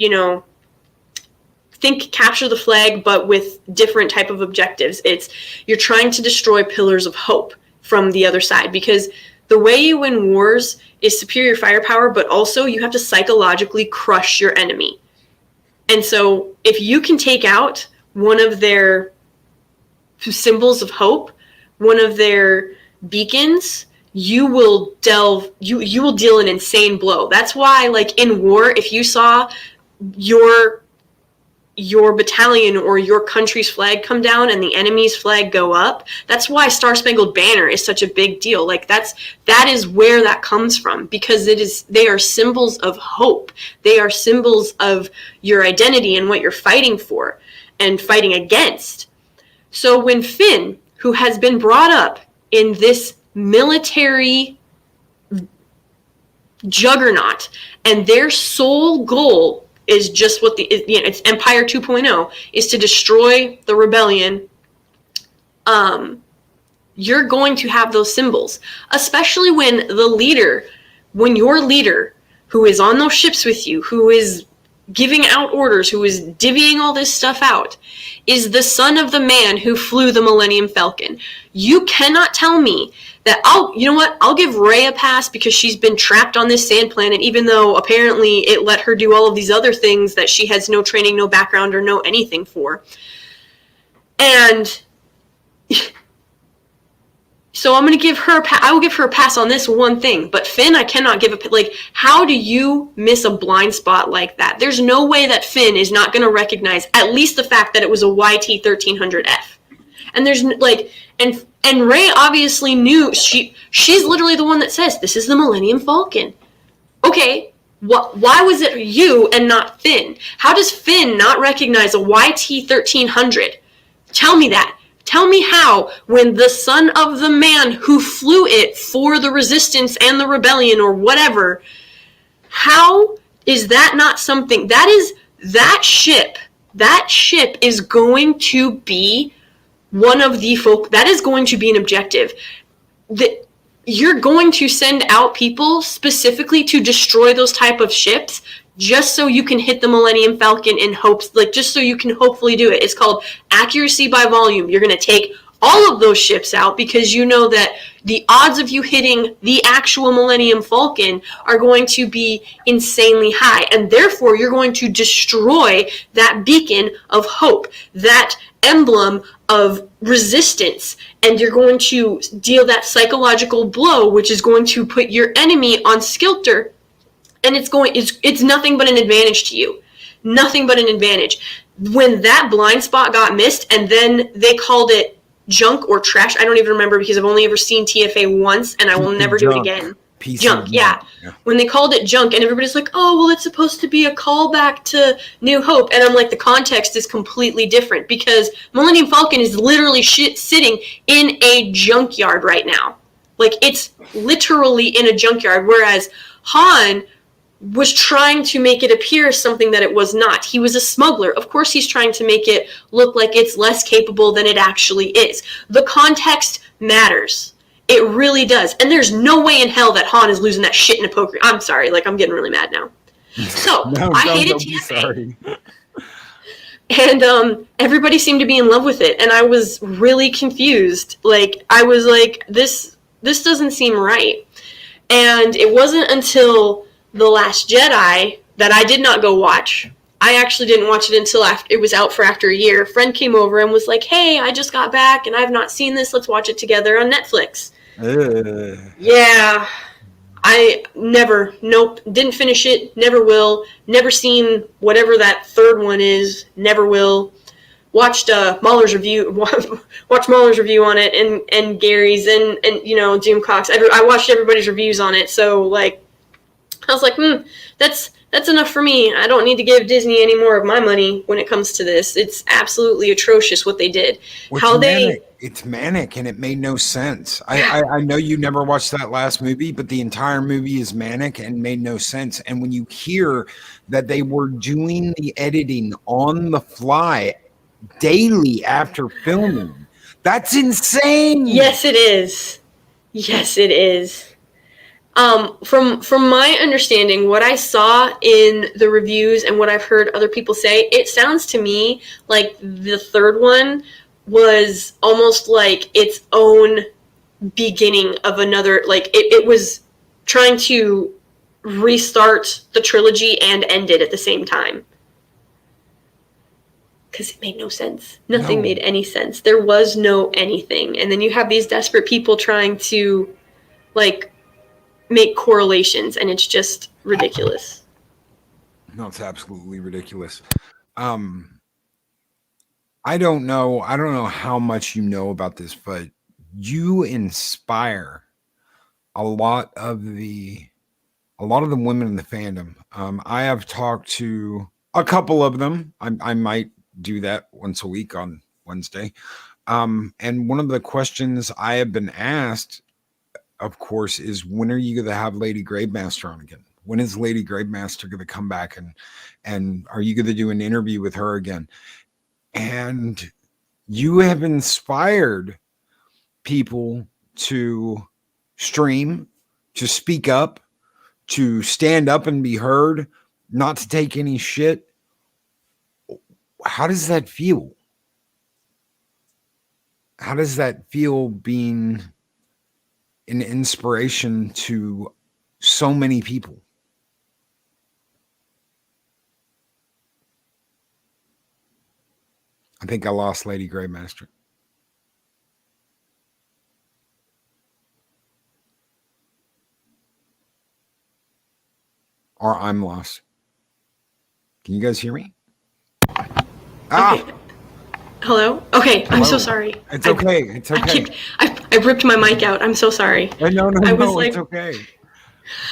think capture the flag, but with different type of objectives. You're trying to destroy pillars of hope from the other side, because the way you win wars is superior firepower, but also you have to psychologically crush your enemy. And so if you can take out one of their symbols of hope, one of their beacons, you will deal an insane blow. That's why, like, in war, if you saw your battalion or your country's flag come down and the enemy's flag go up, that's why Star Spangled Banner is such a big deal. Like, that is where that comes from, because they are symbols of hope. They are symbols of your identity and what you're fighting for and fighting against. So when Finn, who has been brought up in this military juggernaut, and their sole goal is just it's Empire 2.0, is to destroy the rebellion, you're going to have those symbols, especially when your leader, who is on those ships with you, who is giving out orders, who is divvying all this stuff out, is the son of the man who flew the Millennium Falcon. You cannot tell me that I'll give Rey a pass because she's been trapped on this sand planet, even though apparently it let her do all of these other things that she has no training, no background, or no anything for. And so I will give her a pass on this one thing, but Finn, I cannot give a, like, how do you miss a blind spot like that? There's no way that Finn is not going to recognize at least the fact that it was a YT-1300F. And there's, like, and Rey obviously knew, she's literally the one that says, this is the Millennium Falcon. Okay, why was it you and not Finn? How does Finn not recognize a YT-1300? Tell me that. Tell me how, when the son of the man who flew it for the Resistance and the Rebellion or whatever, how is that not something, that ship is going to be one of the that is going to be an objective. That you're going to send out people specifically to destroy those type of ships just so you can hit the Millennium Falcon in hopes, like, just so you can hopefully do it. It's called accuracy by volume. You're going to take all of those ships out because you know that the odds of you hitting the actual Millennium Falcon are going to be insanely high, and therefore you're going to destroy that beacon of hope, that emblem of resistance, and you're going to deal that psychological blow, which is going to put your enemy on skilter. And it's nothing but an advantage to you. Nothing but an advantage. When that blind spot got missed, and then they called it junk or trash. I don't even remember because I've only ever seen TFA once, and I will never do it again. Junk, yeah. When they called it junk, and everybody's like, oh, well, it's supposed to be a callback to New Hope. And I'm like, the context is completely different because Millennium Falcon is literally sitting in a junkyard right now. Like, it's literally in a junkyard, whereas Han was trying to make it appear as something that it was not. He was a smuggler. Of course he's trying to make it look like it's less capable than it actually is. The context matters. It really does. And there's no way in hell that Han is losing that shit in a poker. I'm sorry. Like, I'm getting really mad now. So, I hated TFA. And everybody seemed to be in love with it. And I was really confused. Like, I was like, this doesn't seem right. And it wasn't until The Last Jedi that I did not go watch. I actually didn't watch it until after it was out for after a year. A friend came over and was like, hey, I just got back and I've not seen this. Let's watch it together on Netflix. Yeah. Nope, didn't finish it, never will. Never seen whatever that third one is, never will. Watched Mahler's review on it and Gary's and Doom Cox. I watched everybody's reviews on it, so like I was like, that's enough for me. I don't need to give Disney any more of my money when it comes to this. It's absolutely atrocious what they did. It's manic and it made no sense. I know you never watched that last movie, but the entire movie is manic and made no sense. And when you hear that they were doing the editing on the fly daily after filming, that's insane. Yes, it is. Yes, it is. From my understanding, what I saw in the reviews and what I've heard other people say, it sounds to me like the third one was almost like its own beginning of another, like it was trying to restart the trilogy and end it at the same time. Because it made no sense. Nothing made any sense. There was no anything. And then you have these desperate people trying to, like, make correlations, and it's just ridiculous. No, it's absolutely ridiculous. I don't know how much you know about this, but you inspire a lot of the women in the fandom. I have talked to a couple of them. I might do that once a week on Wednesday. And one of the questions I have been asked, of course, is when are you going to have Lady Gravemaster on again? When is Lady Gravemaster going to come back and are you going to do an interview with her again? And you have inspired people to stream, to speak up, to stand up and be heard, not to take any shit. How does that feel? How does that feel being an inspiration to so many people? I think I lost Lady Gravemaster. Or I'm lost. Can you guys hear me? Okay. Hello? Okay, I'm so sorry. It's okay. It's okay. I ripped my mic out. I'm so sorry. No, it's okay.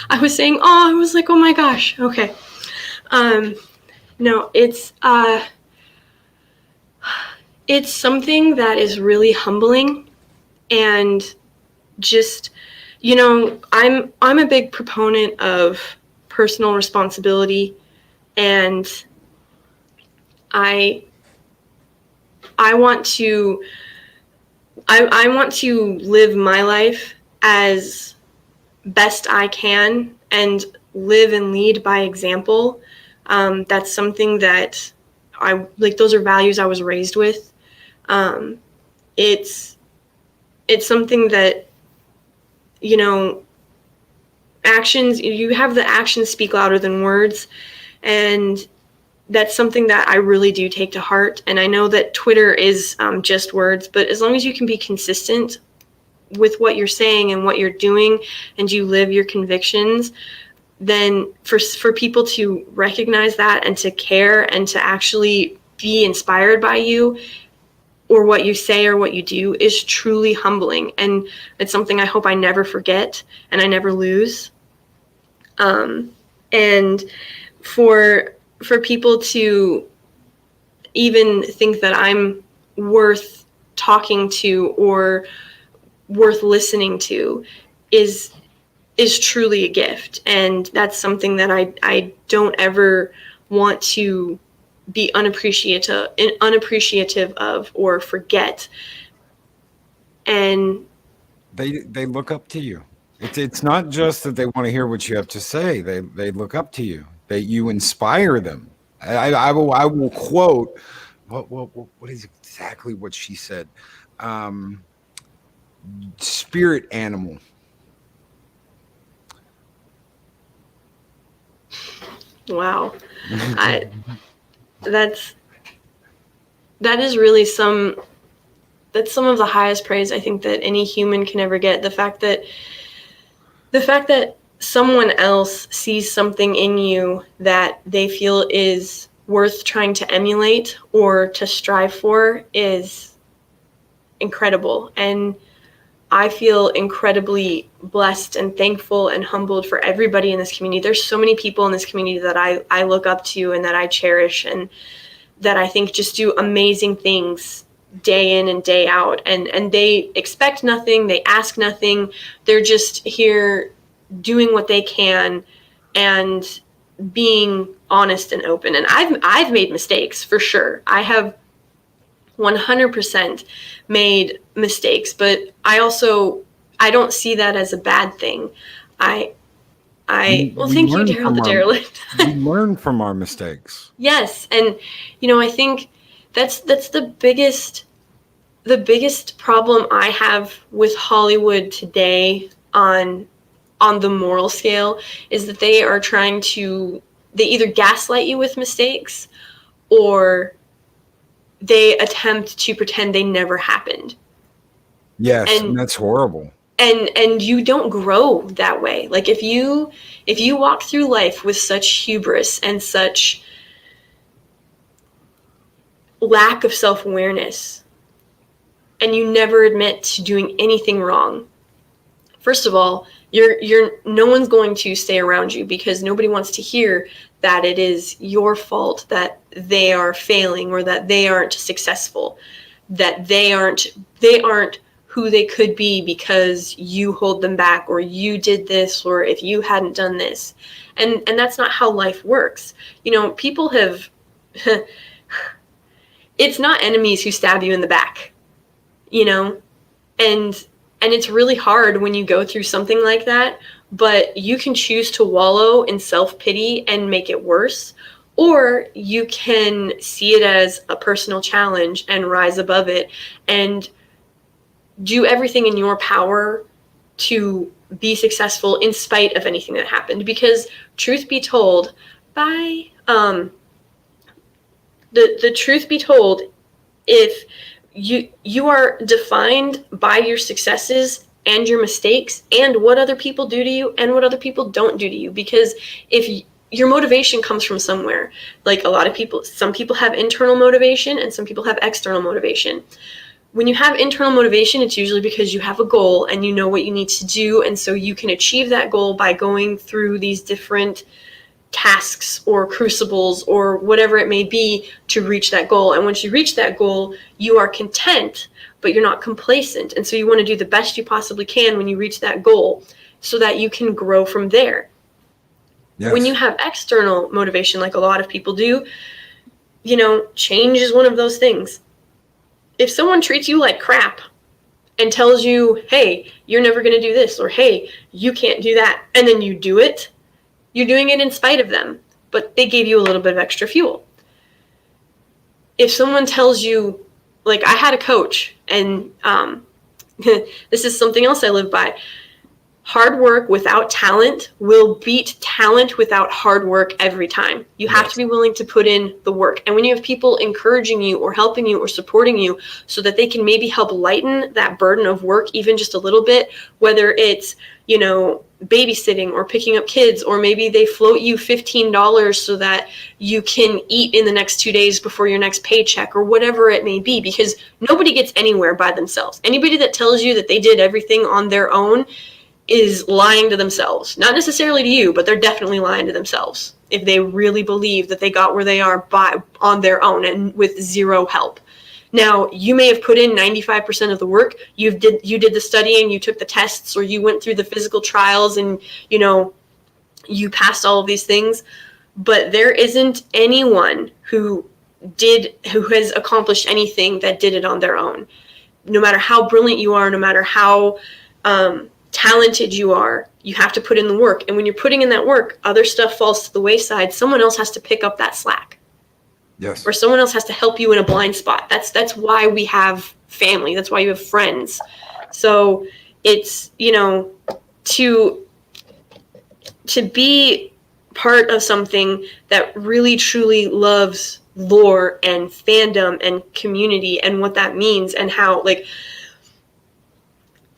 I was saying, I was like, oh my gosh. Okay. No, it's something that is really humbling, and just, I'm a big proponent of personal responsibility, and I want to live my life as best I can and live and lead by example. That's something that I like. Those are values I was raised with. It's something that, actions, you have the actions speak louder than words. And that's something that I really do take to heart. And I know that Twitter is just words, but as long as you can be consistent with what you're saying and what you're doing, and you live your convictions, then for people to recognize that and to care and to actually be inspired by you, or what you say or what you do is truly humbling. And it's something I hope I never forget and I never lose. And for people to even think that I'm worth talking to or worth listening to is truly a gift. And that's something that I don't ever want to be unappreciative of or forget. And They look up to you. It's not just that they want to hear what you have to say. They look up to you. You inspire them. I will quote what is exactly what she said. Spirit animal. wow, that is really that's some of the highest praise I think that any human can ever get. The fact that someone else sees something in you that they feel is worth trying to emulate or to strive for is incredible. And I feel incredibly blessed and thankful and humbled for everybody in this community. There's so many people in this community that I look up to and that I cherish and that I think just do amazing things day in and day out. And they expect nothing, they ask nothing. They're just here doing what they can and being honest and open. And I've made mistakes for sure. I have 100% made mistakes, but I don't see that as a bad thing. Well, thank you, Daryl the Derelict. We learn from our mistakes. Yes, and I think that's the biggest problem I have with Hollywood today on the moral scale is that they are trying to, they either gaslight you with mistakes or they attempt to pretend they never happened. Yes, and that's horrible. And you don't grow that way. Like if you walk through life with such hubris and such lack of self-awareness and you never admit to doing anything wrong, first of all, no one's going to stay around you because nobody wants to hear that it is your fault that they are failing or that they aren't successful, that they aren't who they could be because you hold them back or you did this or if you hadn't done this. And that's not how life works. People have it's not enemies who stab you in the back, and it's really hard when you go through something like that, but you can choose to wallow in self-pity and make it worse, or you can see it as a personal challenge and rise above it and do everything in your power to be successful in spite of anything that happened. Because truth be told, the truth be told, if you are defined by your successes and your mistakes and what other people do to you and what other people don't do to you. Because if your motivation comes from somewhere, like some people have internal motivation and some people have external motivation. When you have internal motivation, it's usually because you have a goal and you know what you need to do. And so you can achieve that goal by going through these different tasks or crucibles or whatever it may be to reach that goal. And once you reach that goal, you are content, but you're not complacent. And so you want to do the best you possibly can when you reach that goal so that you can grow from there. Yes. When you have external motivation, like a lot of people do, change is one of those things. If someone treats you like crap and tells you, hey, you're never going to do this, or hey, you can't do that, and then you do it, you're doing it in spite of them, but they gave you a little bit of extra fuel. If someone tells you, like I had a coach, and this is something else I live by, hard work without talent will beat talent without hard work every time. You have to be willing to put in the work. And when you have people encouraging you or helping you or supporting you so that they can maybe help lighten that burden of work even just a little bit, whether it's, you know, babysitting or picking up kids, or maybe they float you $15 so that you can eat in the next 2 days before your next paycheck, or whatever it may be, because nobody gets anywhere by themselves. Anybody that tells you that they did everything on their own is lying to themselves. Not necessarily to you, but they're definitely lying to themselves if they really believe that they got where they are on their own and with zero help. Now, you may have put in 95% of the work. You did the studying, you took the tests, or you went through the physical trials, and, you know, you passed all of these things. But there isn't anyone who has accomplished anything that did it on their own. No matter how brilliant you are, no matter how talented you are, you have to put in the work. And when you're putting in that work, other stuff falls to the wayside. Someone else has to pick up that slack. Yes. Or someone else has to help you in a blind spot. That's why we have family. That's why you have friends. So it's, you know, to be part of something that really truly loves lore and fandom and community and what that means, and how, like,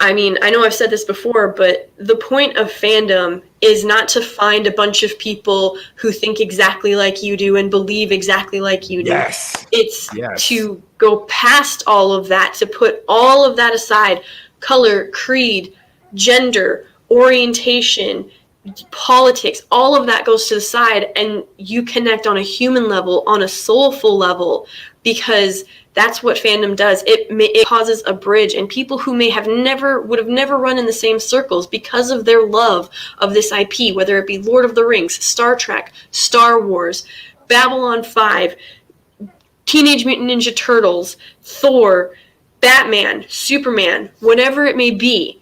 I mean, I know I've said this before, but the point of fandom is not to find a bunch of people who think exactly like you do and believe exactly like you do. Yes. It's to go past all of that, to put all of that aside. Color, creed, gender, orientation, politics, all of that goes to the side, and you connect on a human level, on a soulful level, because that's what fandom does. It causes a bridge, and people who would have never run in the same circles because of their love of this IP, whether it be Lord of the Rings, Star Trek, Star Wars, Babylon 5, Teenage Mutant Ninja Turtles, Thor, Batman, Superman, whatever it may be.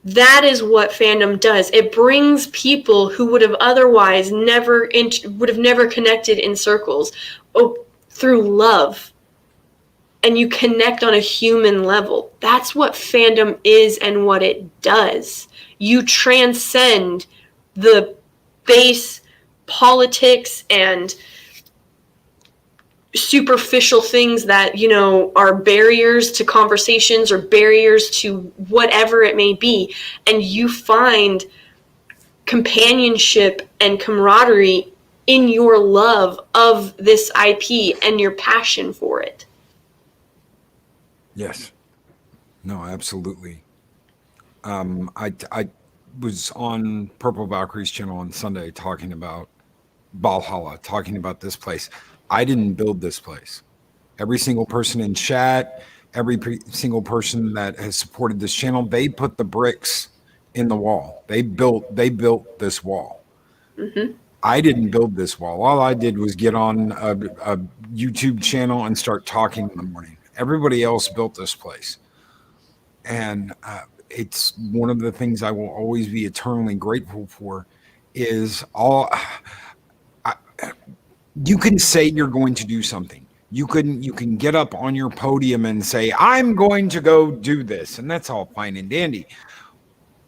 That is what fandom does. It brings people who would have otherwise never connected in circles through love. And you connect on a human level. That's what fandom is and what it does. You transcend the base politics and superficial things that, you know, are barriers to conversations or barriers to whatever it may be, and you find companionship and camaraderie in your love of this IP and your passion for it. Yes. No, absolutely. I was on Purple Valkyrie's channel on Sunday talking about Valhalla, talking about this place. I didn't build this place. Every single person in chat, single person that has supported this channel, they put the bricks in the wall. They built this wall. Mm-hmm. I didn't build this wall. All I did was get on a YouTube channel and start talking in the morning. Everybody else built this place. And it's one of the things I will always be eternally grateful for is you can say you're going to do something. You can get up on your podium and say, I'm going to go do this. And that's all fine and dandy.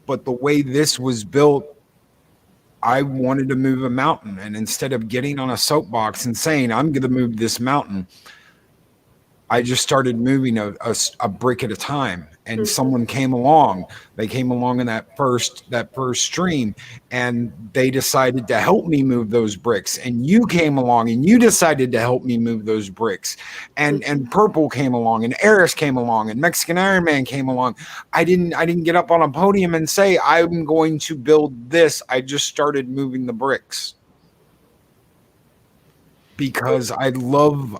But the way this was built, I wanted to move a mountain. And instead of getting on a soapbox and saying, I'm going to move this mountain, I just started moving a brick at a time. And Mm-hmm. someone came along. They came along in that first stream, and they decided to help me move those bricks. And you came along and you decided to help me move those bricks. And Purple came along, and Eris came along, and Mexican Iron Man came along. I didn't get up on a podium and say, I'm going to build this. I just started moving the bricks. Because I love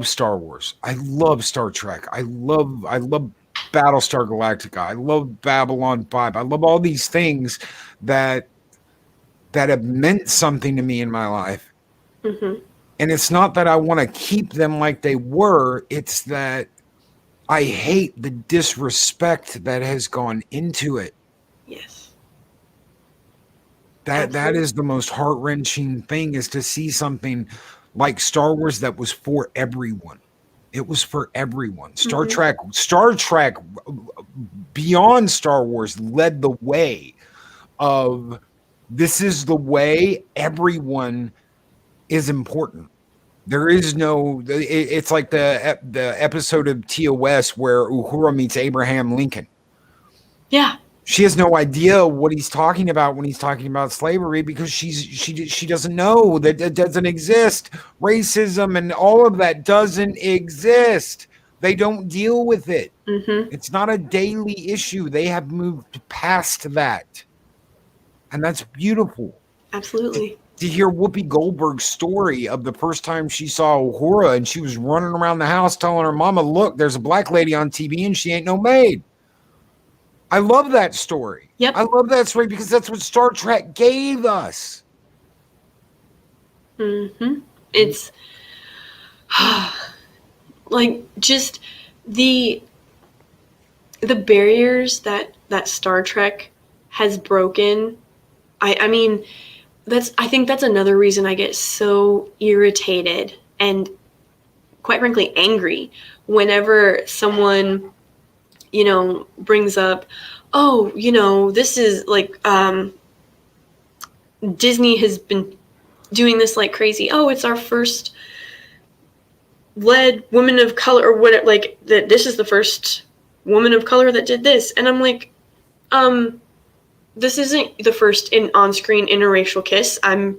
Star Wars. I love Star Trek. I love Battlestar Galactica. I love Babylon 5. I love all these things that have meant something to me in my life. Mm-hmm. And it's not that I want to keep them like they were. It's that I hate the disrespect that has gone into it. Yes. That is the most heart-wrenching thing, is to see something like Star Wars that was for everyone. It was for everyone. Star Trek beyond Star Wars led the way of this is the way everyone is important. There is no, it's like the episode of TOS where Uhura meets Abraham Lincoln. Yeah. She has no idea what he's talking about when he's talking about slavery because she doesn't know that it doesn't exist. Racism and all of that doesn't exist. They don't deal with it. It's not a daily issue. They have moved past that. And that's beautiful. Absolutely. To hear Whoopi Goldberg's story of the first time she saw Uhura and she was running around the house telling her mama, look, there's a black lady on TV and she ain't no maid. I love that story. Yep. I love that story because that's what Star Trek gave us. It's like just the barriers that Star Trek has broken. I mean, I think that's another reason I get so irritated and quite frankly angry whenever someone, brings up, oh, this is like Disney has been doing this like crazy. Oh, it's our first led woman of color, or what? Like that. This is the first woman of color that did this, and I'm like, this isn't the first on-screen interracial kiss. I'm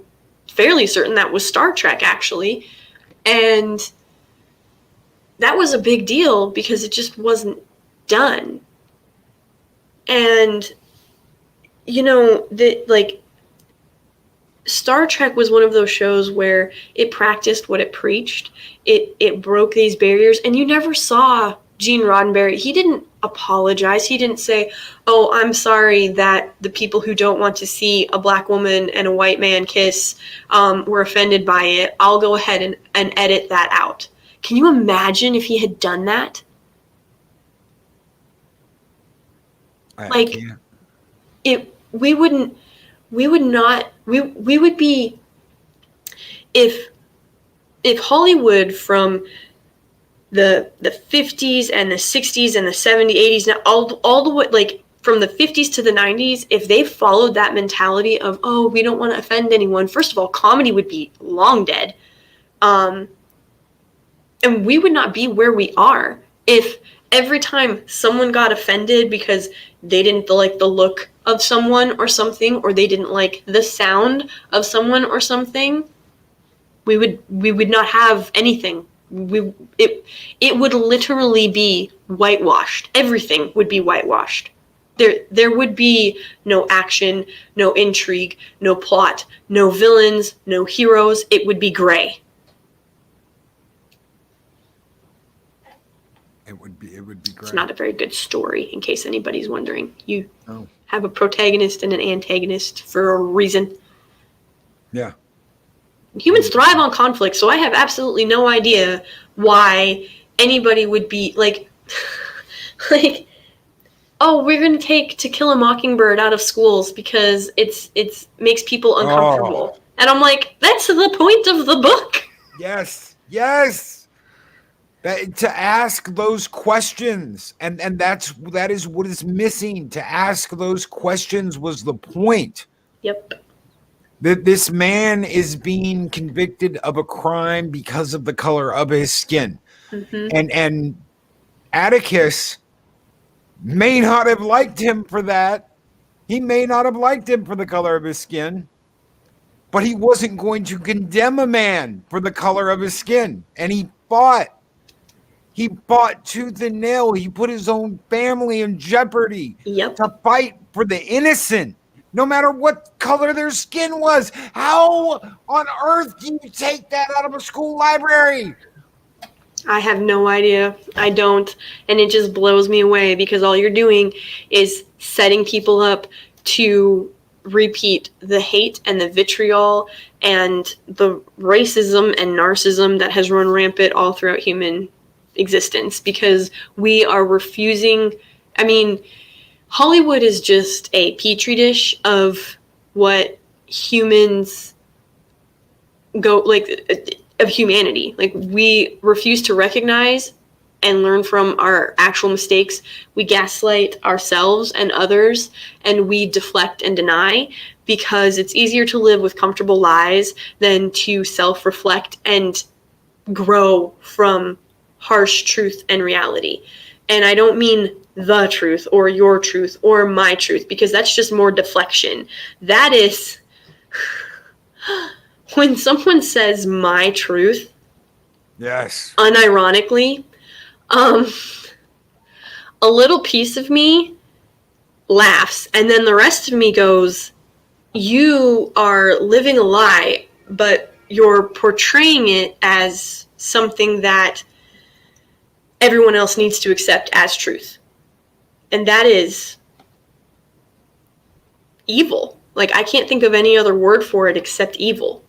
fairly certain that was Star Trek, actually, and that was a big deal because it just wasn't done. And Star Trek was one of those shows where it practiced what it preached. It broke these barriers, and you never saw Gene Roddenberry. He didn't apologize. He didn't say, oh, I'm sorry that the people who don't want to see a black woman and a white man kiss were offended by it. I'll go ahead and edit that out. Can you imagine if he had done that? We would be, if Hollywood from the 50s and the 60s and the 70s, 80s, now all the way, like from the 50s to the 90s, if they followed that mentality of, oh, we don't want to offend anyone, first of all, comedy would be long dead. And we would not be where we are if every time someone got offended because they didn't like the look of someone or something, or they didn't like the sound of someone or something, we would not have anything. It would literally be whitewashed. Everything would be whitewashed. There would be no action, no intrigue, no plot, no villains, no heroes. It would be gray. It would be great. It's not a very good story, in case anybody's wondering. You have a protagonist and an antagonist for a reason. Yeah. Humans thrive on conflict, so I have absolutely no idea why anybody would be like, oh, we're going to take To Kill a Mockingbird out of schools because it's makes people uncomfortable. Oh. And I'm like, that's the point of the book. Yes. To ask those questions, and that is what is missing. To ask those questions was the point. Yep. That this man is being convicted of a crime because of the color of his skin, and Atticus may not have liked him for that. He may not have liked him for the color of his skin, but he wasn't going to condemn a man for the color of his skin, and he fought. He fought tooth and nail. He put his own family in jeopardy to fight for the innocent, no matter what color their skin was. How on earth do you take that out of a school library? I have no idea. I don't. And it just blows me away because all you're doing is setting people up to repeat the hate and the vitriol and the racism and narcissism that has run rampant all throughout human existence, because we are refusing. I mean, Hollywood is just a petri dish of what humans go like. of humanity. Like, we refuse to recognize and learn from our actual mistakes. We gaslight ourselves and others, and we deflect and deny, because it's easier to live with comfortable lies than to self-reflect and grow from harsh truth and reality. And I don't mean the truth or your truth or my truth, because that's just more deflection. That is, when someone says my truth, Yes. unironically, a little piece of me laughs, and then the rest of me goes, you are living a lie, but you're portraying it as something that everyone else needs to accept as truth. And that is evil. Like, I can't think of any other word for it except evil.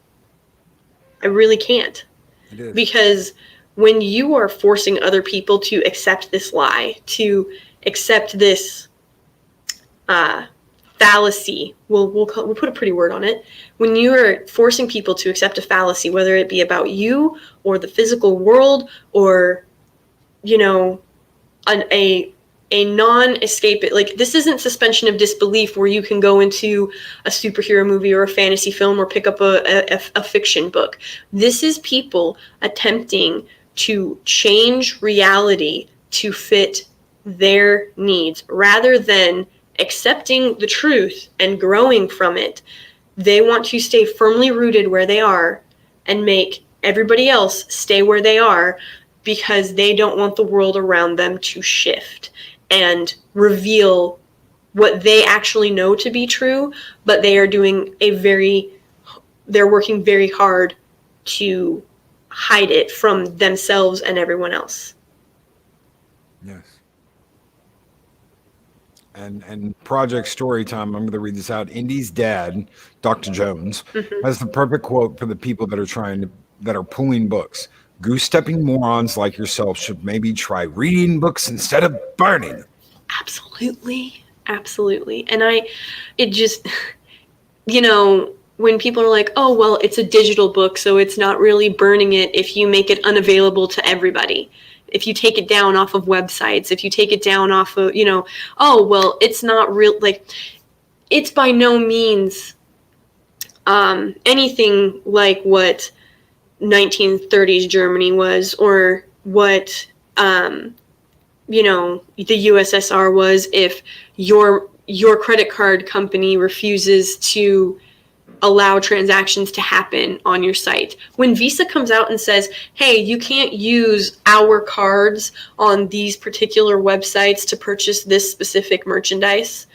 I really can't. It is. Because when you are forcing other people to accept this lie, to accept this fallacy, we'll put a pretty word on it. When you are forcing people to accept a fallacy, whether it be about you or the physical world, or, you know, a non-escape, like, this isn't suspension of disbelief where you can go into a superhero movie or a fantasy film or pick up a fiction book. This is people attempting to change reality to fit their needs rather than accepting the truth and growing from it. They want to stay firmly rooted where they are and make everybody else stay where they are, because they don't want the world around them to shift and reveal what they actually know to be true, but they are they're working very hard to hide it from themselves and everyone else. Yes. And Project Storytime, I'm going to read this out. Indy's dad, Dr. Jones, has the perfect quote for the people that are pulling books. Goose-stepping morons like yourself should maybe try reading books instead of burning them. Absolutely. And it just, you know, when people are like, oh, well, it's a digital book, so it's not really burning it if you make it unavailable to everybody. If you take it down off of websites, if you take it down off of, you know, oh, well, it's not real. Like, it's by no means anything like what 1930s Germany was, or what, you know, the USSR was, if your credit card company refuses to allow transactions to happen on your site. When Visa comes out and says, hey, you can't use our cards on these particular websites to purchase this specific merchandise,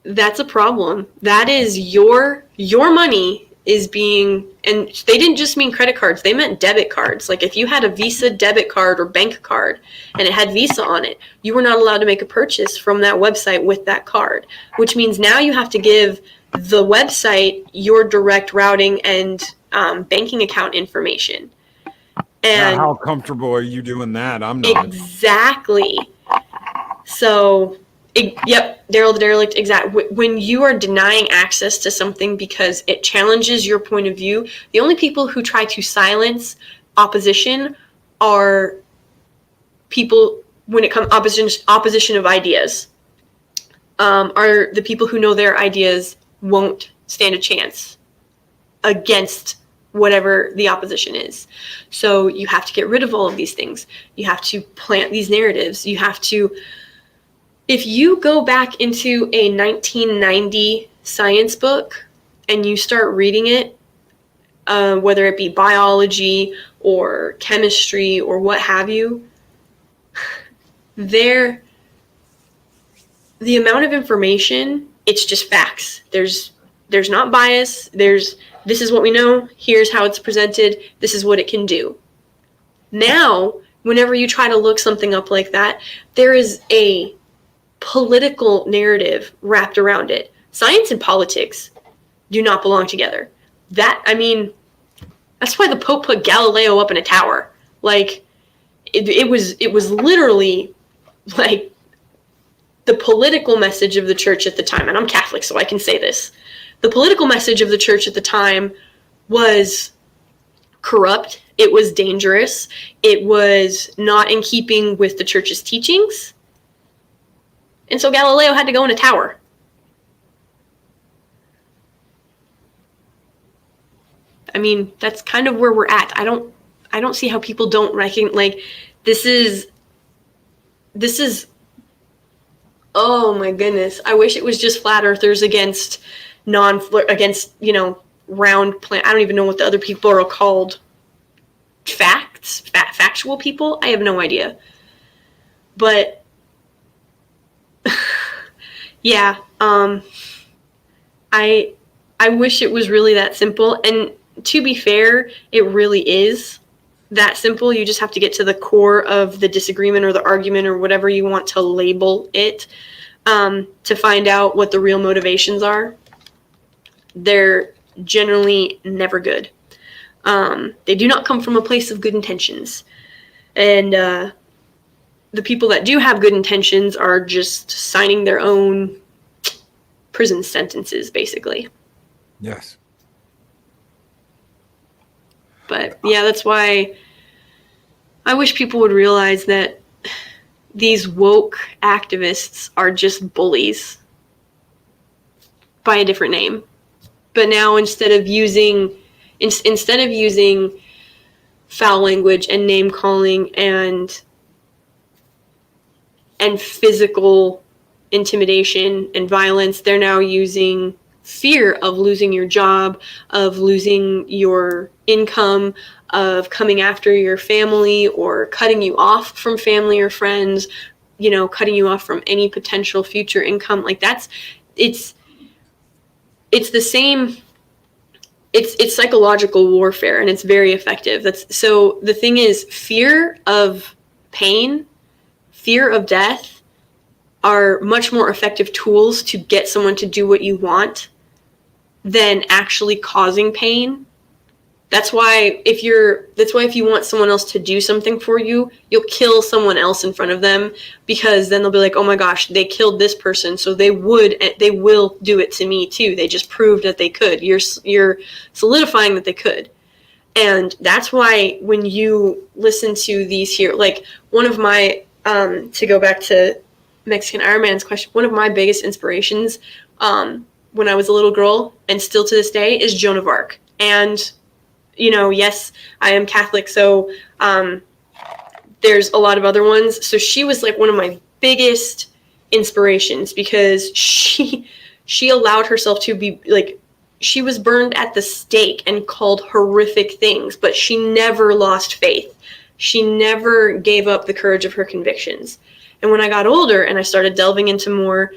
that's a problem. That is your money is being, and they didn't just mean credit cards, they meant debit cards. Like, if you had a Visa debit card or bank card and it had Visa on it, you were not allowed to make a purchase from that website with that card, which means now you have to give the website your direct routing and banking account information. And now, how comfortable are you doing that? I'm not. Exactly. So, yep, Daryl the Derelict, exactly. When you are denying access to something because it challenges your point of view, the only people who try to silence opposition are people, when it comes opposition of ideas, are the people who know their ideas won't stand a chance against whatever the opposition is. So you have to get rid of all of these things. You have to plant these narratives. You have to, if you go back into a 1990 science book and you start reading it, whether it be biology or chemistry or what have you, the amount of information, it's just facts. There's not bias. This is what we know. Here's how it's presented. This is what it can do. Now, whenever you try to look something up like that, there is a political narrative wrapped around it. Science and politics do not belong together. That's why the Pope put Galileo up in a tower. Like, it was literally like the political message of the church at the time, and I'm Catholic, so I can say this. The political message of the church at the time was corrupt. It was dangerous. It was not in keeping with the church's teachings. And so Galileo had to go in a tower. I mean, that's kind of where we're at. I don't see how people don't recognize, like, this is, oh my goodness. I wish it was just flat earthers against round plant. I don't even know what the other people are called. Factual people? I have no idea. But yeah, I wish it was really that simple. And to be fair, it really is that simple. You just have to get to the core of the disagreement or the argument or whatever you want to label it, to find out what the real motivations are. They're generally never good. They do not come from a place of good intentions. And the people that do have good intentions are just signing their own prison sentences, basically. Yes. But yeah, that's why I wish people would realize that these woke activists are just bullies by a different name. But now instead of using foul language and name calling and physical intimidation and violence, they're now using fear of losing your job, of losing your income, of coming after your family or cutting you off from family or friends, cutting you off from any potential future income. Like it's the same. It's psychological warfare, and it's very effective. So the thing is, fear of pain, fear of death are much more effective tools to get someone to do what you want than actually causing pain. That's why if you want someone else to do something for you, you'll kill someone else in front of them, because then they'll be like, oh my gosh, they killed this person, so they will do it to me too. They just proved that they could. You're solidifying that they could. And that's why when you listen to these here, like one of my, to go back to Mexican Iron Man's question, one of my biggest inspirations when I was a little girl, and still to this day, is Joan of Arc. And yes, I am Catholic, so there's a lot of other ones. So she was like one of my biggest inspirations, because she allowed herself to be like, she was burned at the stake and called horrific things, but she never lost faith. She never gave up the courage of her convictions. And when I got older and I started delving into more,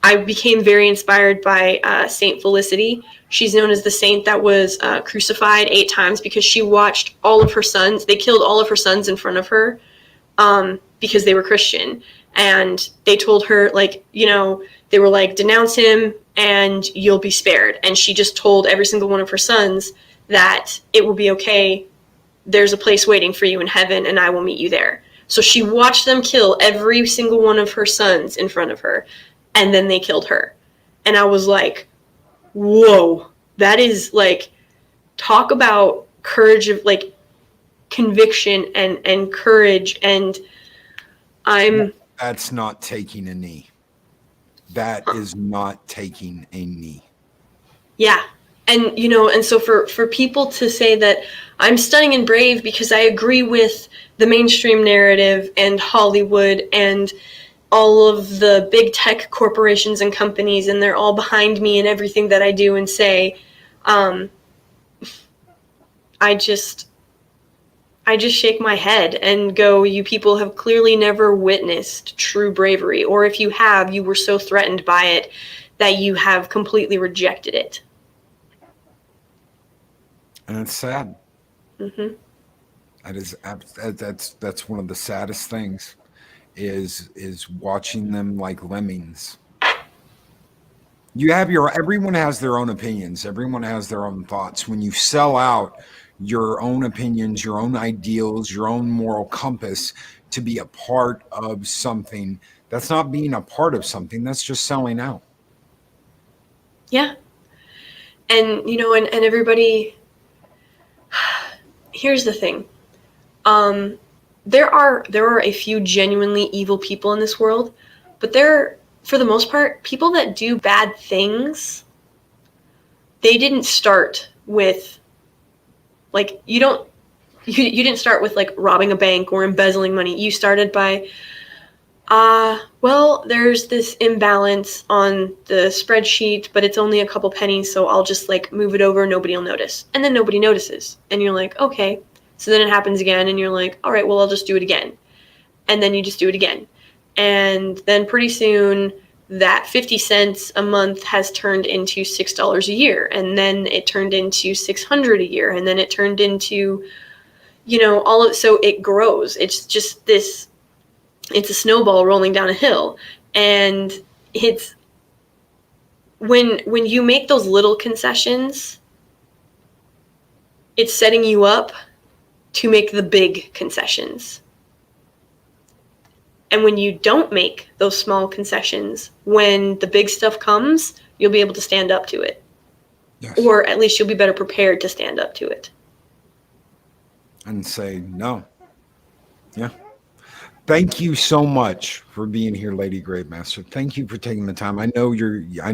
I became very inspired by Saint Felicity. She's known as the saint that was crucified 8 times because she watched all of her sons. They killed all of her sons in front of her because they were Christian. And they told her, they were like, denounce him and you'll be spared. And she just told every single one of her sons that it will be okay. There's a place waiting for you in heaven, and I will meet you there. So she watched them kill every single one of her sons in front of her. And then they killed her. And I was like, whoa, that is like, talk about courage of like conviction and courage. And that's not taking a knee. That is not taking a knee. Yeah. And, and so for people to say that I'm stunning and brave because I agree with the mainstream narrative and Hollywood and all of the big tech corporations and companies, and they're all behind me in everything that I do and say, I just shake my head and go, you people have clearly never witnessed true bravery. Or if you have, you were so threatened by it that you have completely rejected it. And it's sad. Mm-hmm. That's one of the saddest things. Is watching them like lemmings. Everyone has their own opinions. Everyone has their own thoughts. When you sell out your own opinions, your own ideals, your own moral compass to be a part of something, that's not being a part of something. That's just selling out. Yeah. And, you know, and everybody, here's the thing. There are a few genuinely evil people in this world, but they're, for the most part, people that do bad things. They didn't start with, like, you didn't start with, like, robbing a bank or embezzling money. You started by, well, there's this imbalance on the spreadsheet, but it's only a couple pennies, so I'll just, like, move it over, nobody will notice. And then nobody notices. And you're like, okay. So then it happens again, and you're like, all right, well, I'll just do it again. And then you just do it again. And then pretty soon, that 50 cents a month has turned into $6 a year. And then it turned into $600 a year. And then it turned into, you know, so it grows. It's just this, it's a snowball rolling down a hill. And it's, when you make those little concessions, it's setting you up to make the big concessions. And when you don't make those small concessions, when the big stuff comes, you'll be able to stand up to it. Yes. Or at least you'll be better prepared to stand up to it. And say no. Yeah. Thank you so much for being here, Lady Gravemaster. Thank you for taking the time. I know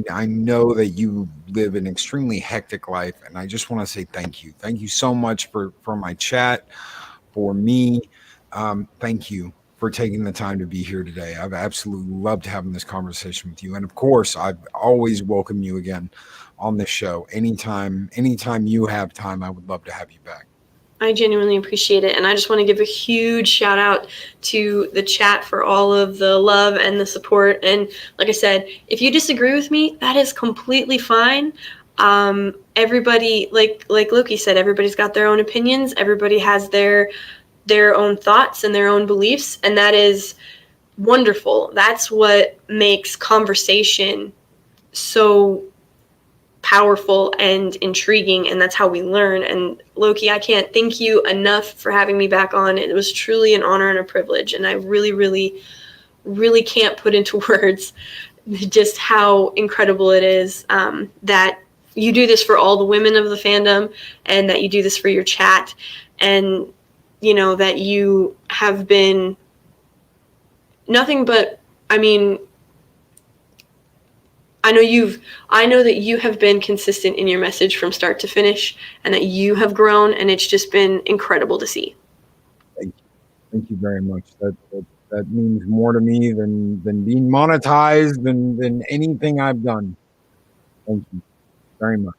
I know that you live an extremely hectic life, and I just want to say thank you. Thank you so much for my chat, for me. Thank you for taking the time to be here today. I've absolutely loved having this conversation with you. And of course, I've always welcome you again on this show. Anytime you have time, I would love to have you back. I genuinely appreciate it. And I just want to give a huge shout out to the chat for all of the love and the support. And like I said, if you disagree with me, that is completely fine. Everybody, like Loki said, everybody's got their own opinions. Everybody has their own thoughts and their own beliefs. And that is wonderful. That's what makes conversation so powerful and intriguing, and that's how we learn. And Loki, I can't thank you enough for having me back on. It was truly an honor and a privilege, and I really, really, really can't put into words just how incredible it is that you do this for all the women of the fandom, and that you do this for your chat, and you know that you have been nothing but, I mean, I know that you have been consistent in your message from start to finish, and that you have grown, and it's just been incredible to see. Thank you very much. That means more to me than being monetized than anything I've done. Thank you very much.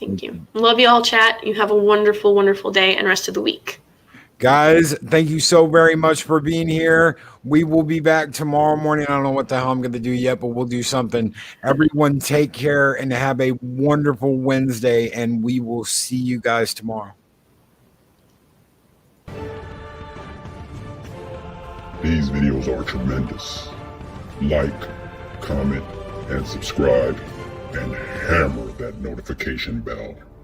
Thank you. Love you all, chat. You have a wonderful, wonderful day and rest of the week. Guys, thank you so very much for being here. We will be back tomorrow morning. I don't know what the hell I'm going to do yet, but we'll do something. Everyone take care and have a wonderful Wednesday, and we will see you guys tomorrow. These videos are tremendous. Like, comment, and subscribe, and hammer that notification bell.